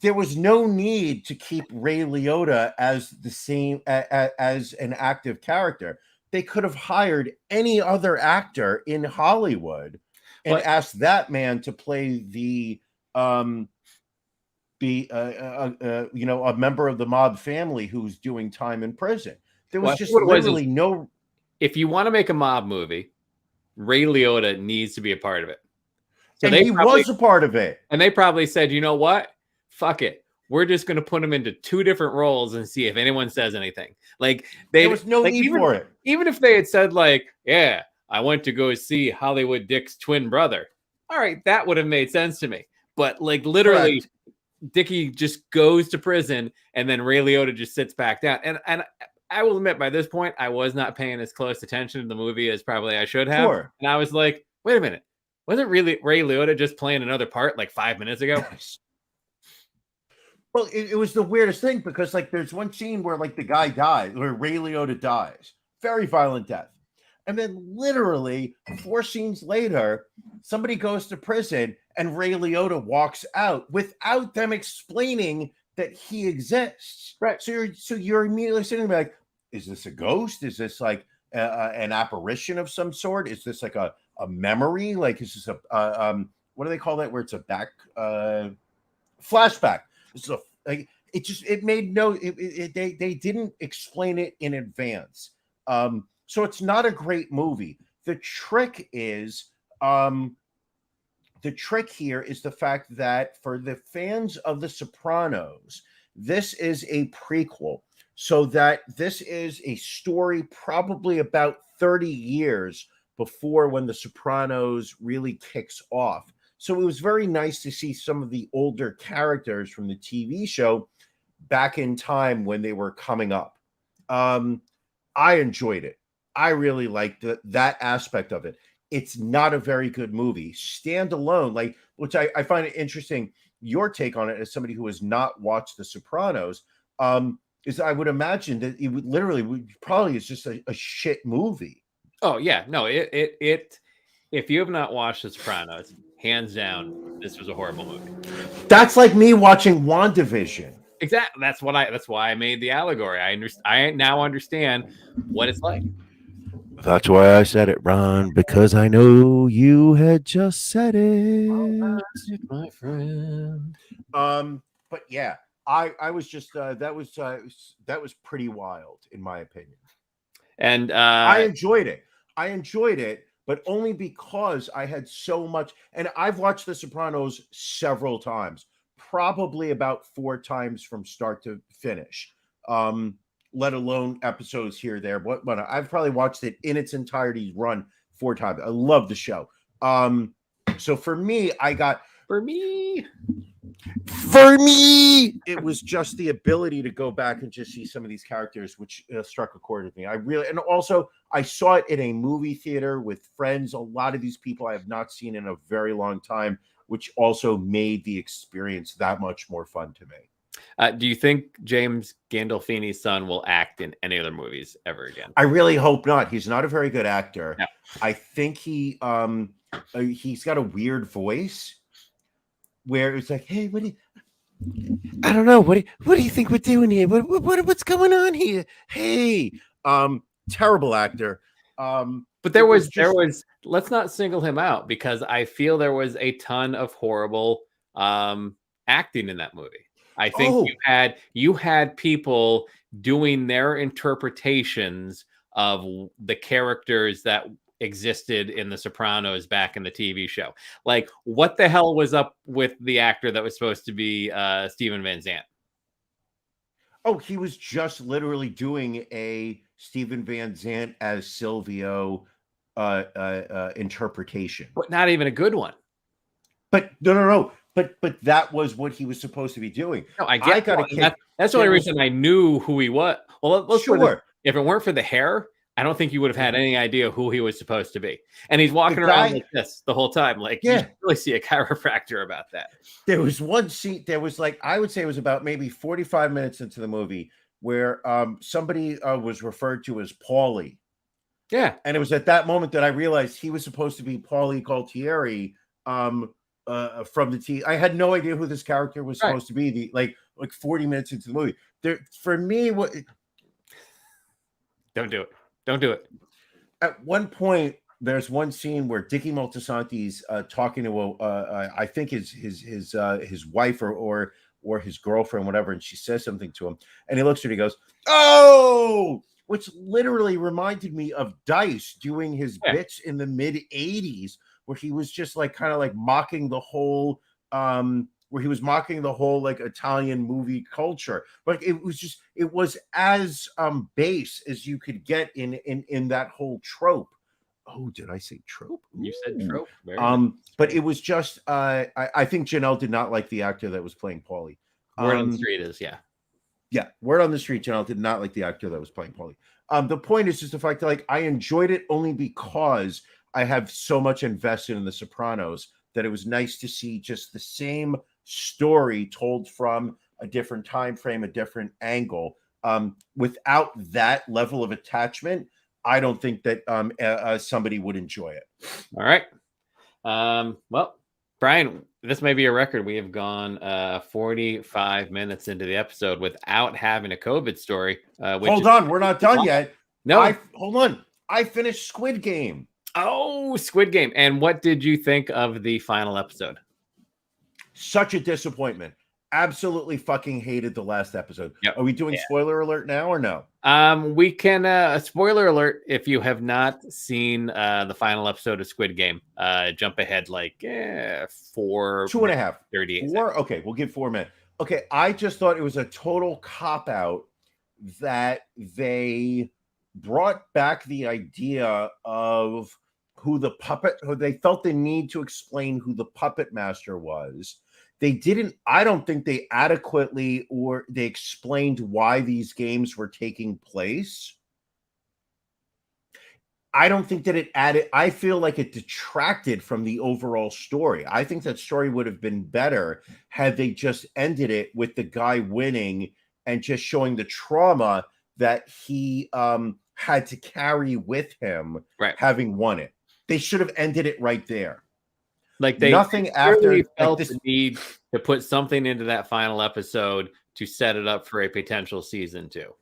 There was no need to keep Ray Liotta as the same as an active character. They could have hired any other actor in Hollywood and asked that man to play a member of the mob family who's doing time in prison. There was literally no. If you want to make a mob movie, Ray Liotta needs to be a part of it. So he was a part of it. And they probably said, you know what? Fuck it. We're just going to put him into 2 different roles and see if anyone says anything. Like, there was no need for it. Even if they had said, like, yeah, I went to go see Hollywood Dick's twin brother. All right, that would have made sense to me. But, like, literally, Dickie just goes to prison and then Ray Liotta just sits back down. And I will admit, by this point, I was not paying as close attention to the movie as probably I should have. Sure. And I was like, wait a minute. Wasn't really Ray Liotta just playing another part like 5 minutes ago? Well, it was the weirdest thing because like there's one scene where like the guy dies, where Ray Liotta dies. Very violent death. And then literally 4 scenes later, somebody goes to prison and Ray Liotta walks out without them explaining that he exists. Right. So you're immediately sitting there like, is this a ghost? Is this like an apparition of some sort? Is this like a memory? Like, is this a what do they call that? Where it's a back flashback? This is a like it made no. They didn't explain it in advance. So it's not a great movie. The trick is the trick here is the fact that for the fans of The Sopranos, this is a prequel. So that this is a story probably about 30 years before when The Sopranos really kicks off. So it was very nice to see some of the older characters from the TV show back in time when they were coming up. I enjoyed it. I really liked that aspect of it. It's not a very good movie. Standalone, like, which I find it interesting, your take on it as somebody who has not watched The Sopranos, is I would imagine that it would literally probably is just a shit movie. Oh yeah, no, it if you have not watched The Sopranos, hands down, this was a horrible movie. That's like me watching WandaVision. Exactly. That's why I made the allegory. I now understand what it's like. That's why I said it, Ron, because I know you had just said it. My friend. But yeah, I was just that was pretty wild in my opinion. And I enjoyed it, but only because I had so much, and I've watched The Sopranos several times, probably about 4 times from start to finish. Let alone episodes here or there. But I've probably watched it in its entirety run 4 times. I love the show. So for me, it was just the ability to go back and just see some of these characters, which struck a chord with me. And also I saw it in a movie theater with friends. A lot of these people I have not seen in a very long time, which also made the experience that much more fun to me. Do you think James Gandolfini's son will act in any other movies ever again? I really hope not. He's not a very good actor. No. I think he's got a weird voice where it's like, hey, I don't know. What do you think we're doing here? What's going on here? Hey, terrible actor. But there was let's not single him out because I feel there was a ton of horrible acting in that movie. I think you had people doing their interpretations of the characters that existed in The Sopranos back in the TV show. Like, what the hell was up with the actor that was supposed to be Steven Van Zandt? Oh, he was just literally doing a Steven Van Zandt as Silvio interpretation, but not even a good one. But no. But that was what he was supposed to be doing. No, I get that's the only reason I knew who he was. Well, let's sure. If it weren't for the hair, I don't think you would have had any idea who he was supposed to be. And he's walking around like this the whole time. Like, you should really see a chiropractor about that. There was one scene. There was like, I would say it was about maybe 45 minutes into the movie where somebody was referred to as Paulie. Yeah. And it was at that moment that I realized he was supposed to be Paulie Gualtieri from the TV. I had no idea who this character was supposed to be. Like 40 minutes into the movie. For me, Don't do it. At one point, there's one scene where Dickie Moltisanti's talking to I think his wife or his girlfriend, whatever, and she says something to him, and he looks at her and he goes, "Oh!" Which literally reminded me of Dice doing his bits in the mid 80s, where he was just like kind of like mocking the whole like Italian movie culture. But it was as base as you could get in that whole trope. Oh, did I say trope? You said trope. But it was just I think Janelle did not like the actor that was playing Paulie. Word on the street is Yeah, word on the street, Janelle did not like the actor that was playing Paulie. The point is just the fact that like I enjoyed it only because I have so much invested in The Sopranos that it was nice to see just the same story told from a different time frame, a different angle. Without that level of attachment, I don't think that somebody would enjoy it. All right. Well, Brian, this may be a record. We have gone 45 minutes into the episode without having a COVID story. Hold on, we're not done yet. No, hold on. I finished Squid Game. Oh, Squid Game. And what did you think of the final episode? Such a disappointment. Absolutely fucking hated the last episode. Yep. Are we doing spoiler alert now or no? We can spoiler alert if you have not seen the final episode of Squid Game. Jump ahead like 2.5 38 4. Okay, we'll give 4 minutes. Okay, I just thought it was a total cop out that they brought back the idea of who they felt the need to explain who the puppet master was. They didn't, I don't think they adequately or they explained why these games were taking place. I don't think that it added, I feel like it detracted from the overall story. I think that story would have been better had they just ended it with the guy winning and just showing the trauma that he had to carry with him, having won it. They should have ended it right there. Like they nothing after felt the need to put something into that final episode to set it up for a potential season 2.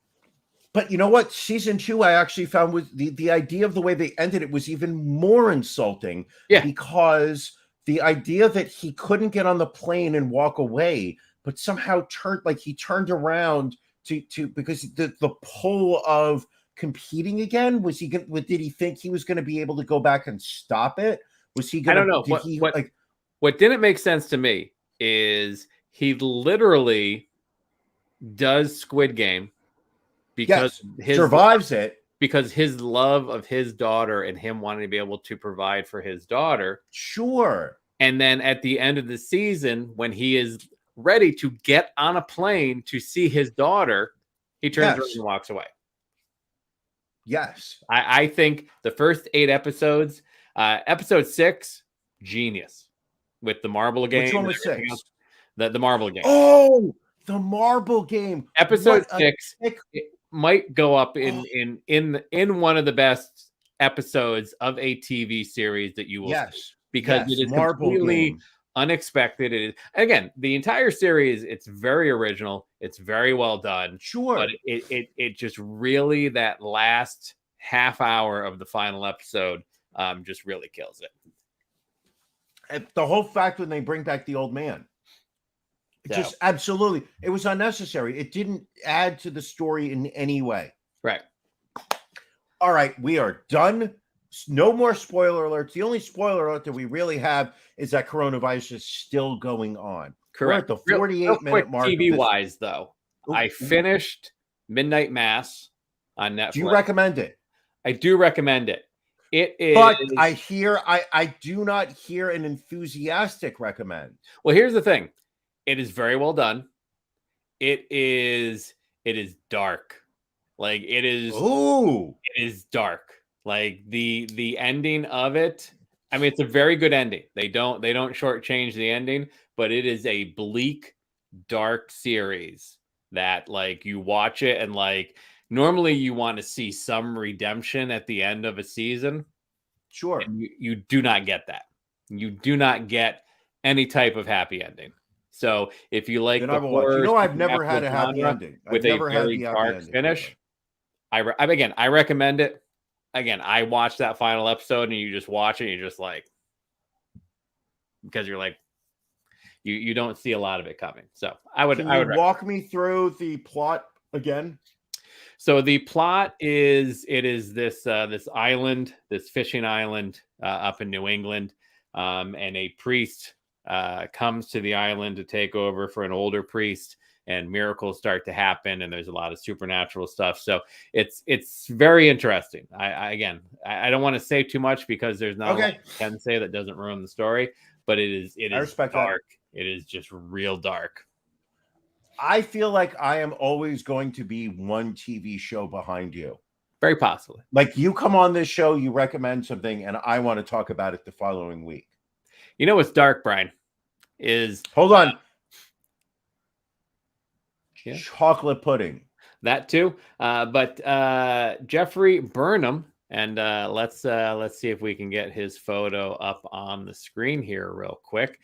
But you know what? Season 2, I actually found was the idea of the way they ended it was even more insulting. Yeah. Because the idea that he couldn't get on the plane and walk away, but somehow turned around to because the pull of competing again, did he think he was going to be able to go back and stop it? Was he going to? I don't know. What didn't make sense to me is he literally does Squid Game because survives it because his love of his daughter and him wanting to be able to provide for his daughter. Sure. And then at the end of the season, when he is ready to get on a plane to see his daughter, he turns around and walks away. Yes. I think the first 8 episodes, episode 6, genius with the marble game. Which one was 6? The marble game. Oh, the marble game. Episode 6 it might go up in one of the best episodes of a TV series that you will see, because it is completely unexpected. It is, again, the entire series, it's very original, it's very well done. Sure. But it just really, that last half hour of the final episode just really kills it. The whole fact when they bring back the old man. Just absolutely. It was unnecessary. It didn't add to the story in any way. Right. All right. We are done. No more spoiler alerts. The only spoiler alert that we really have is that coronavirus is still going on. Correct. We're at the 48-minute mark. TV-wise, though, I finished Midnight Mass on Netflix. Do you recommend it? I do recommend it. It is. But I do not hear an enthusiastic recommend. Well, here's the thing. It is very well done. It is dark. Like it is. Ooh. It is dark. Like the ending of it. I mean, it's a very good ending. They don't shortchange the ending, but it is a bleak, dark series that, like, you watch it and, like, normally you want to see some redemption at the end of a season. Sure. And you do not get that. You do not get any type of happy ending. So if you like, I've never had a happy ending with a very dark finish. I recommend it. Again, I watched that final episode, and you just watch it, and you're just like, because you're like, you don't see a lot of it coming. So I would walk me through the plot again. So the plot is this island, this fishing island up in New England, and a priest comes to the island to take over for an older priest, and miracles start to happen, and there's a lot of supernatural stuff. So it's very interesting. I don't want to say too much because there's not a lot I can say that doesn't ruin the story, but it is dark. It is just real dark. I feel like I am always going to be one TV show behind you. Very possibly. Like you come on this show, you recommend something, and I want to talk about it the following week. You know what's dark, Brian? Is hold on. Yeah. Chocolate pudding. That too. But Jeffrey Burnham, and let's see if we can get his photo up on the screen here real quick.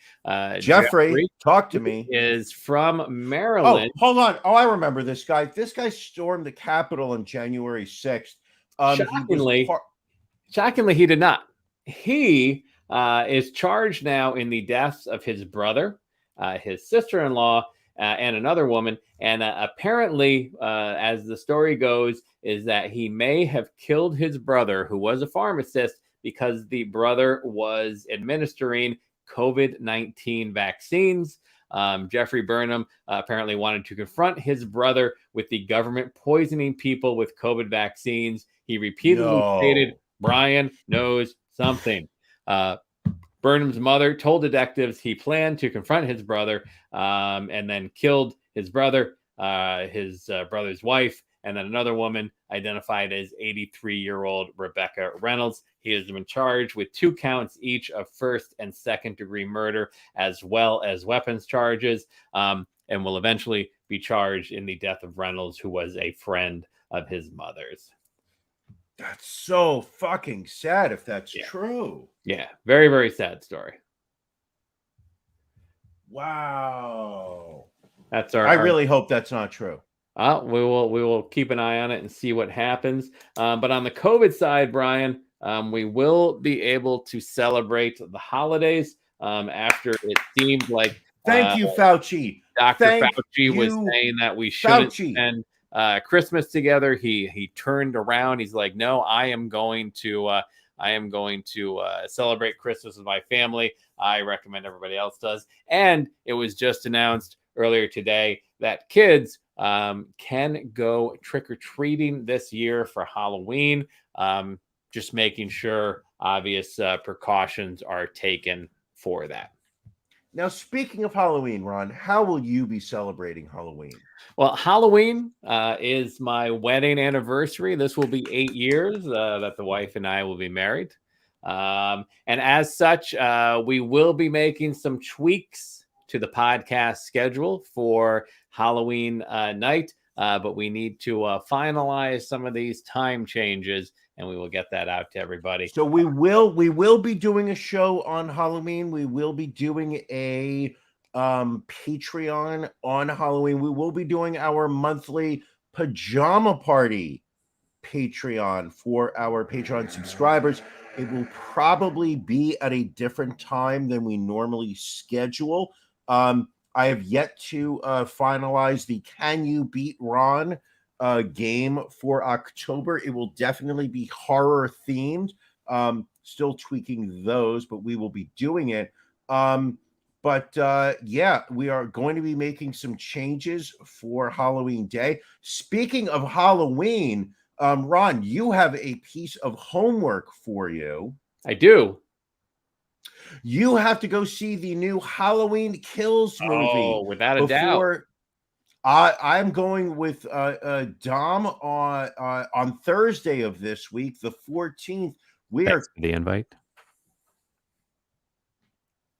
Jeffrey, talk to me. Is from Maryland. Oh, hold on. Oh, I remember this guy. This guy stormed the Capitol on January 6th. Shockingly, he did not. He is charged now in the deaths of his brother, his sister-in-law, and another woman. And apparently, as the story goes, is that he may have killed his brother, who was a pharmacist, because the brother was administering COVID-19 vaccines. Jeffrey Burnham apparently wanted to confront his brother with the government poisoning people with COVID vaccines. He repeatedly stated, Brian knows something. Burnham's mother told detectives he planned to confront his brother and then killed his brother, his brother's wife, and then another woman identified as 83-year-old Rebecca Reynolds. He has been charged with 2 counts each of first and second degree murder, as well as weapons charges, and will eventually be charged in the death of Reynolds, who was a friend of his mother's. That's so fucking sad if that's true. Yeah, very, very sad story. Wow. That's I really hope that's not true. We will keep an eye on it and see what happens. But on the COVID side, Brian, we will be able to celebrate the holidays after it seemed like thank you, Fauci. Dr. Fauci was saying that we shouldn't spend Christmas together. He turned around. He's like, no, I am going to celebrate Christmas with my family. I recommend everybody else does. And it was just announced earlier today that kids can go trick-or-treating this year for Halloween. Just making sure obvious precautions are taken for that. Now, speaking of Halloween, Ron, how will you be celebrating Halloween? Well, Halloween is my wedding anniversary. This will be 8 years that the wife and I will be married. And as such, we will be making some tweaks to the podcast schedule for Halloween night, but we need to finalize some of these time changes, and we will get that out to everybody. So we will be doing a show on Halloween. We will be doing a Patreon on Halloween. We will be doing our monthly pajama party Patreon for our Patreon subscribers. It will probably be at a different time than we normally schedule. I have yet to finalize the Can You Beat Ron game for October. It will definitely be horror themed. Still tweaking those, but we will be doing it. Yeah, we are going to be making some changes for Halloween Day. Speaking of Halloween, Ron, you have a piece of homework for you. I do. You have to go see the new Halloween Kills movie. Oh, without a doubt. I'm going with Dom on Thursday of this week, the 14th. Thanks for the invite.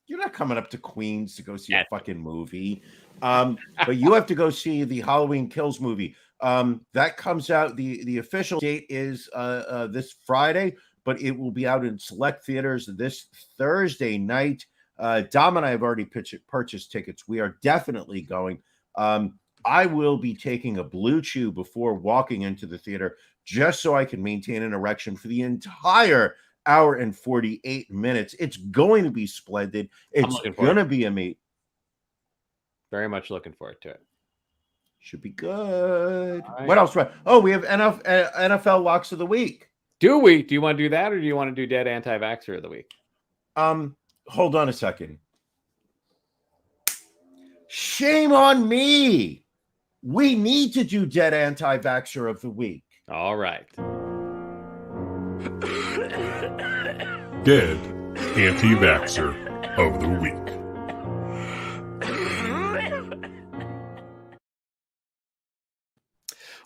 You're not coming up to Queens to go see a fucking movie. But you have to go see the Halloween Kills movie. That comes out. The official date is this Friday, but it will be out in select theaters this Thursday night. Dom and I have already purchased tickets. We are definitely going. I will be taking a Blue Chew before walking into the theater just so I can maintain an erection for the entire hour and 48 minutes. It's going to be splendid. It's going to be amazing. Very much looking forward to it. Should be good. Right. What else? Oh, we have NFL locks of the week. Do we? Do you want to do that, or do you want to do Dead Anti-Vaxxer of the week? Hold on a second. Shame on me. We need to do Dead Anti-Vaxxer of the week. All right. Dead Anti-Vaxxer of the week.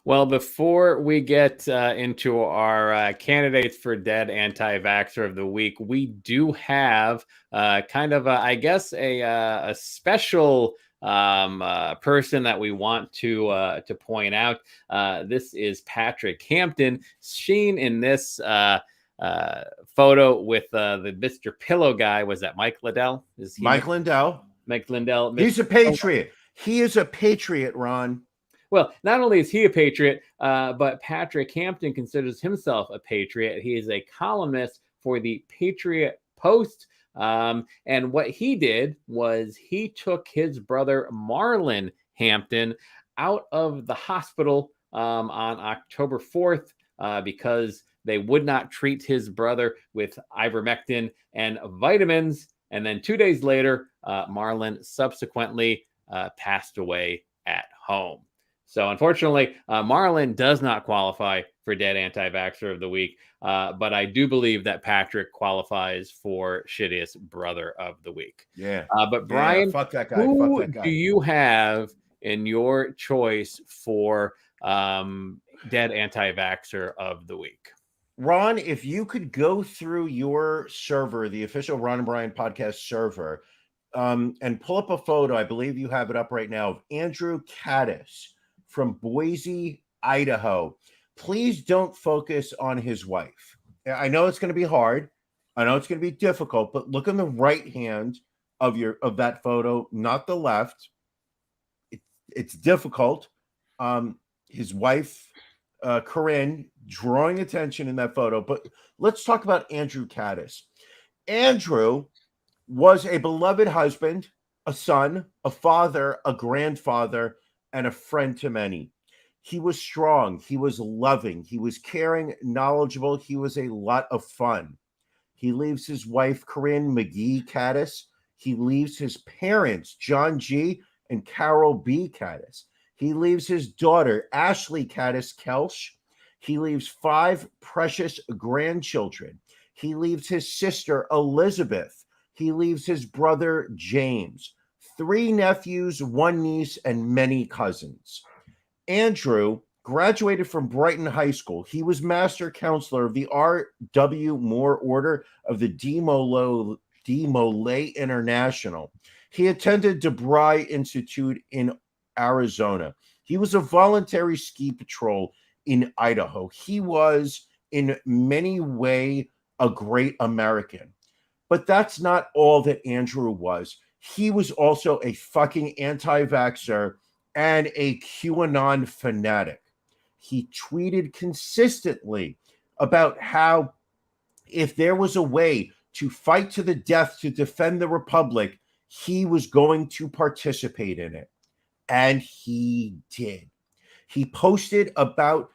Well, before we get into our candidates for Dead Anti-Vaxxer of the Week, we do have kind of, I guess, a special person that we want to point out. This is Patrick Hampton, seen in this photo with the Mr. Pillow guy. Was that Mike Lindell? Is he Mike Lindell? Mike Lindell. He's a patriot. He is a patriot, Ron. Well, not only is he a patriot, but Patrick Hampton considers himself a patriot. He is a columnist for the Patriot Post. And what he did was he took his brother Marlon Hampton out of the hospital on October 4th because they would not treat his brother with ivermectin and vitamins. And then 2 days later, Marlon subsequently passed away at home. So unfortunately, Marlon does not qualify for Dead Anti-Vaxxer of the Week, but I do believe that Patrick qualifies for Shittiest Brother of the Week. Yeah. But Brian, fuck that guy. who Fuck that guy. do you have in your choice for Dead Anti-Vaxxer of the Week? Ron, if you could go through your server, the official Ron and Brian podcast server, and pull up a photo, I believe you have it up right now, of Andrew Caddis from Boise, Idaho. Please don't focus on his wife. I know it's going to be hard. I know it's going to be difficult, but look on the right hand of that photo, not the left. It's difficult. His wife, Corinne, drawing attention in that photo. But let's talk about Andrew Caddis. Andrew was a beloved husband, a son, a father, a grandfather, and a friend to many. He was strong. He was loving. He was caring, knowledgeable. He was a lot of fun. He leaves his wife, Corinne McGee Caddis. He leaves his parents, John G. and Carol B. Caddis. He leaves his daughter, Ashley Caddis Kelsch. He leaves 5 precious grandchildren. He leaves his sister, Elizabeth. He leaves his brother, James. 3 nephews, 1 niece, and many cousins. Andrew graduated from Brighton High School. He was master counselor of the R.W. Moore Order of the De Molay International. He attended DeBry Institute in Arizona. He was a voluntary ski patrol in Idaho. He was in many ways a great American. But that's not all that Andrew was. He was also a fucking anti-vaxxer and a QAnon fanatic. He tweeted consistently about how if there was a way to fight to the death to defend the Republic, he was going to participate in it. And he did. He posted about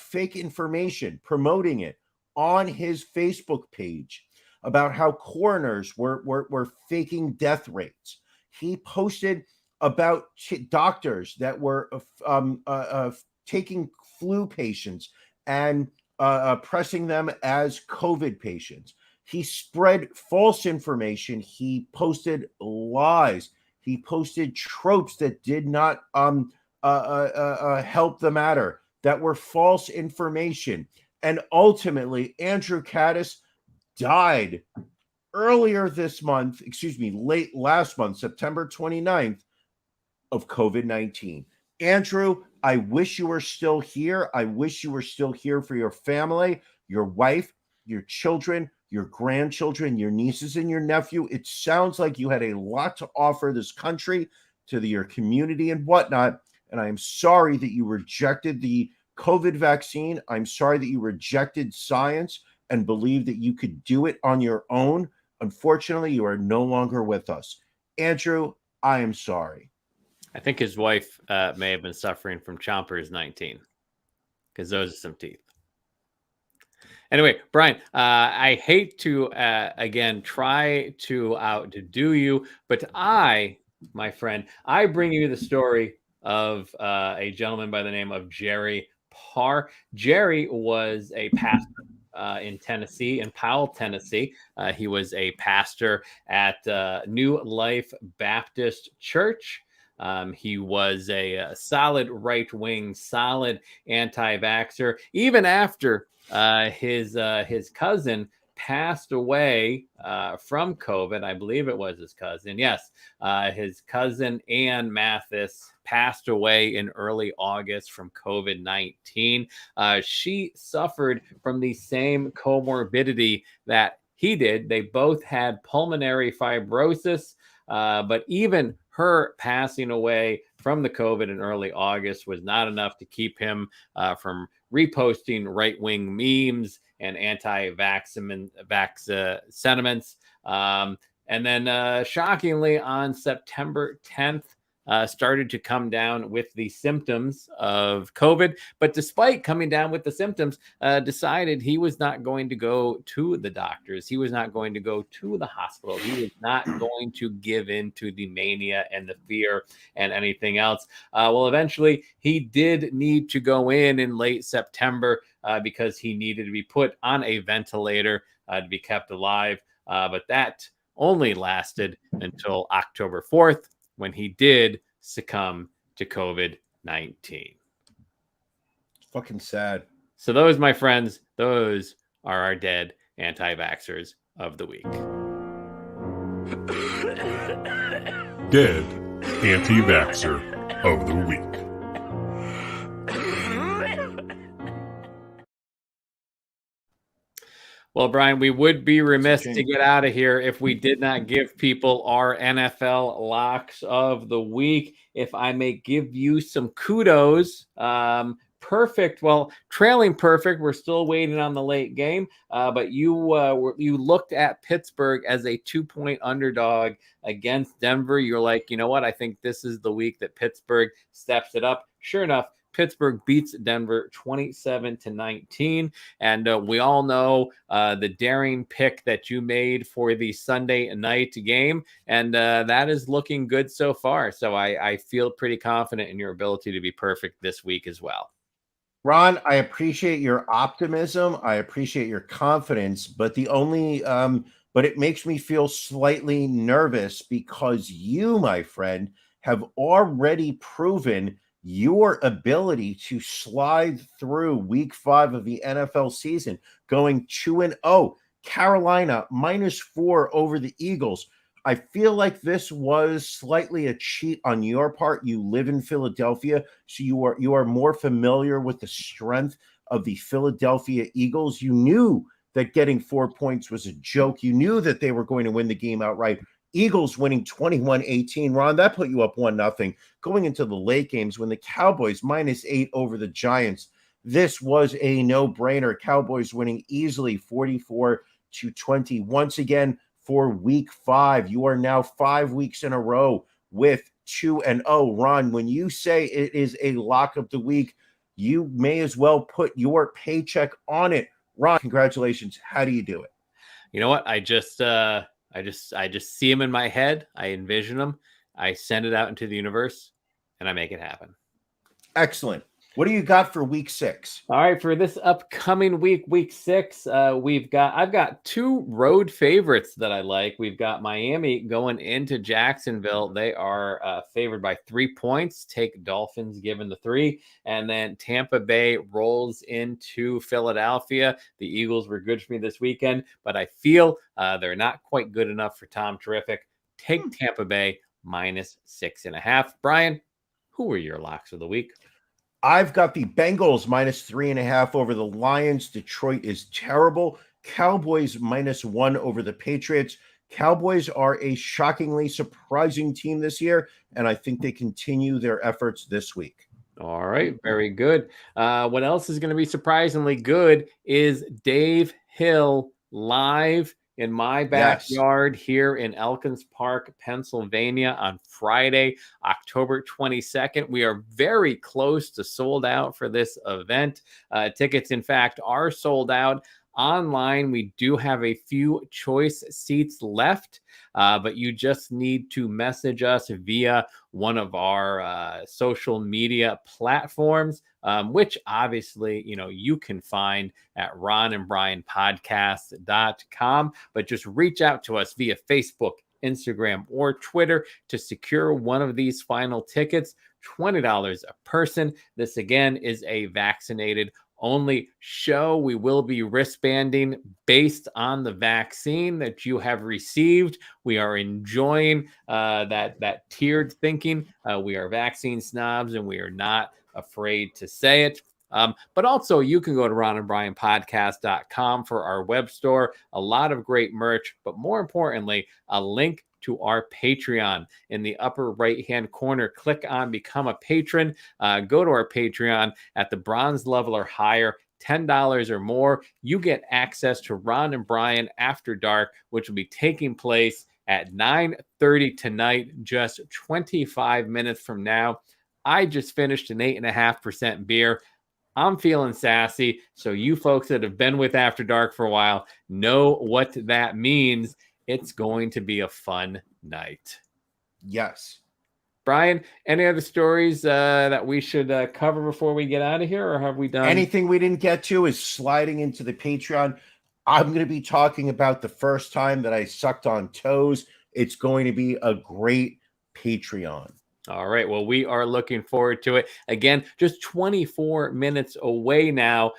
fake information, promoting it on his Facebook page, about how coroners were faking death rates. He posted about doctors that were taking flu patients and pressing them as COVID patients. He spread false information. He posted lies. He posted tropes that did not help the matter, that were false information. And ultimately, Andrew Caddis died late last month, September 29th, of COVID-19. Andrew, I wish you were still here. I wish you were still here for your family, your wife, your children, your grandchildren, your nieces and your nephew. It sounds like you had a lot to offer this country, to your community and whatnot. And I am sorry that you rejected the COVID vaccine. I'm sorry that you rejected science and believed that you could do it on your own. Unfortunately, you are no longer with us. Andrew, I am sorry. I think his wife may have been suffering from Chompers 19, because those are some teeth. Anyway, Brian, I hate to, again, try to outdo you, but my friend, I bring you the story of a gentleman by the name of Jerry Parr. Jerry was a pastor in Tennessee, in Powell, Tennessee. He was a pastor at New Life Baptist Church. He was a solid right-wing, solid anti-vaxxer, even after his cousin passed away from COVID. I believe it was his cousin. Yes, his cousin Ann Mathis passed away in early August from COVID-19. She suffered from the same comorbidity that he did. They both had pulmonary fibrosis, but even her passing away from the COVID in early August was not enough to keep him from reposting right-wing memes and anti-vax sentiments. And then shockingly, on September 10th, started to come down with the symptoms of COVID. But despite coming down with the symptoms, decided he was not going to go to the doctors. He was not going to go to the hospital. He was not going to give in to the mania and the fear and anything else. Well, eventually, he did need to go in late September because he needed to be put on a ventilator to be kept alive. But that only lasted until October 4th, when he did succumb to COVID-19. Fucking sad. So those, my friends, those are our dead anti-vaxxers of the week. Dead Anti-Vaxxer of the Week. Well, Brian, we would be remiss to get out of here if we did not give people our NFL locks of the week. If I may give you some kudos, perfect. Well, trailing perfect. We're still waiting on the late game, but you looked at Pittsburgh as a 2-point underdog against Denver. You're like, you know what? I think this is the week that Pittsburgh steps it up. Sure enough, Pittsburgh beats Denver 27-19. And we all know the daring pick that you made for the Sunday night game. And that is looking good so far. So I feel pretty confident in your ability to be perfect this week as well. Ron, I appreciate your optimism. I appreciate your confidence, but but it makes me feel slightly nervous because you, my friend, have already proven your ability to slide through week 5 of the NFL season, going 2-0. Carolina -4 over the Eagles. I feel like this was slightly a cheat on your part. You live in Philadelphia, so you are more familiar with the strength of the Philadelphia Eagles. You knew that getting 4 points was a joke. You knew that they were going to win the game outright. Eagles winning 21-18. Ron, that put you up 1-0. Going into the late games when the Cowboys -8 over the Giants, this was a no-brainer. Cowboys winning easily 44-20. Once again, for week 5, you are now 5 weeks in a row with 2-0. Ron, when you say it is a lock of the week, you may as well put your paycheck on it. Ron, congratulations. How do you do it? You know what? I just see him in my head. I envision him. I send it out into the universe, and I make it happen. Excellent. What do you got for week 6? All right, for this upcoming week 6, I've got 2 road favorites that I like. We've got Miami going into Jacksonville. They are favored by 3 points. Take Dolphins given the 3. And then Tampa Bay rolls into Philadelphia. The Eagles were good for me this weekend, but I feel they're not quite good enough for Tom Terrific. Take Tampa Bay -6.5. Brian, who are your locks of the week? I've got the Bengals -3.5 over the Lions. Detroit is terrible. Cowboys -1 over the Patriots. Cowboys are a shockingly surprising team this year, and I think they continue their efforts this week. All right, very good. What else is going to be surprisingly good is Dave Hill live in my backyard here in Elkins Park, Pennsylvania on Friday, October 22nd. We are very close to sold out for this event. Tickets, in fact, are sold out. Online, we do have a few choice seats left, but you just need to message us via one of our social media platforms, which obviously, you can find at ronandbrianpodcast.com, but just reach out to us via Facebook, Instagram, or Twitter to secure one of these final tickets. $20 a person. This again is a vaccinated only show. We will be wristbanding based on the vaccine that you have received. We are enjoying that tiered thinking. We are vaccine snobs, and we are not afraid to say it. But also, you can go to ronandbrianpodcast.com for our web store. A lot of great merch, but more importantly, a link to our Patreon in the upper right-hand corner. Click on Become a Patron. Go to our Patreon at the bronze level or higher, $10 or more. You get access to Ron and Brian After Dark, which will be taking place at 9:30 tonight, just 25 minutes from now. I just finished an 8.5% beer. I'm feeling sassy. So you folks that have been with After Dark for a while know what that means. It's going to be a fun night. Yes. Brian, any other stories that we should cover before we get out of here, or have we done anything we didn't get to? Is sliding into the Patreon. I'm going to be talking about the first time that I sucked on toes. It's going to be a great Patreon. All right. Well, we are looking forward to it. Again, just 24 minutes away now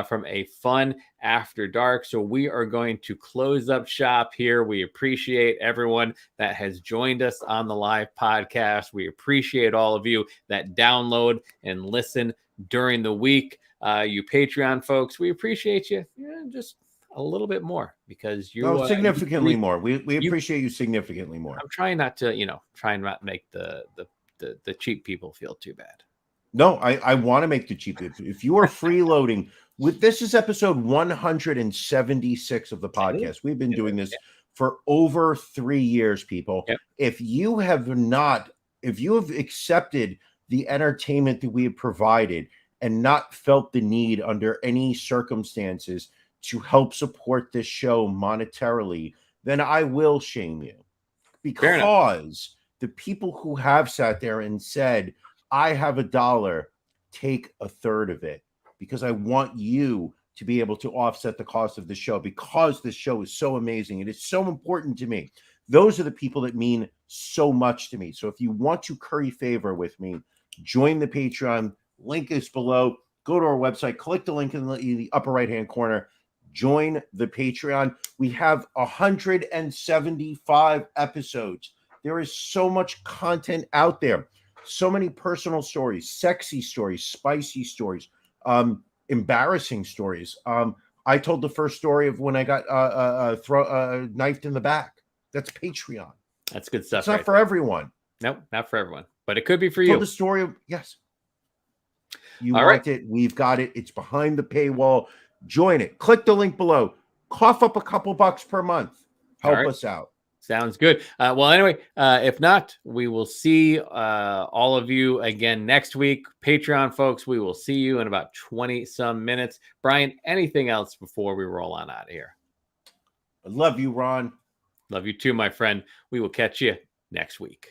from a fun After Dark. So we are going to close up shop here. We appreciate everyone that has joined us on the live podcast. We appreciate all of you that download and listen during the week. You Patreon folks, we appreciate you. Just a little bit more, because you significantly more. We appreciate you significantly more. I'm trying not to, try and not make the cheap people feel too bad. No, I want to make the cheap. If you are freeloading this is episode 176 of the podcast. We've been doing this for over 3 years, people. Yep. If you have accepted the entertainment that we have provided and not felt the need under any circumstances to help support this show monetarily, then I will shame you. Because the people who have sat there and said, I have $1, take a third of it, because I want you to be able to offset the cost of the show, because this show is so amazing. It is so important to me. Those are the people that mean so much to me. So if you want to curry favor with me, join the Patreon. Link is below. Go to our website, click the link in the upper right-hand corner. Join the Patreon. We have 175 episodes. There is so much content out there. So many personal stories, sexy stories, spicy stories, embarrassing stories. I told the first story of when I got knifed in the back. That's Patreon. That's good stuff. It's not for everyone. Nope, not for everyone. But it could be for you. you. The story of, yes. You want it. We've got it. It's behind the paywall. Join it. Click the link below. Cough up a couple bucks per month. Help us out. Sounds good. Well, anyway, if not, we will see all of you again next week. Patreon folks, we will see you in about 20 some minutes. Brian, anything else before we roll on out of here? I love you, Ron. Love you too, my friend. We will catch you next week.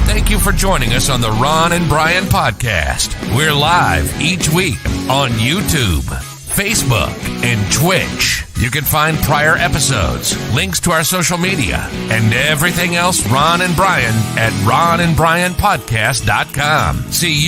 Thank you for joining us on the Ron and Brian podcast. We're live each week on YouTube, Facebook, and Twitch. You can find prior episodes, links to our social media, and everything else Ron and Brian at ronandbrianpodcast.com. See you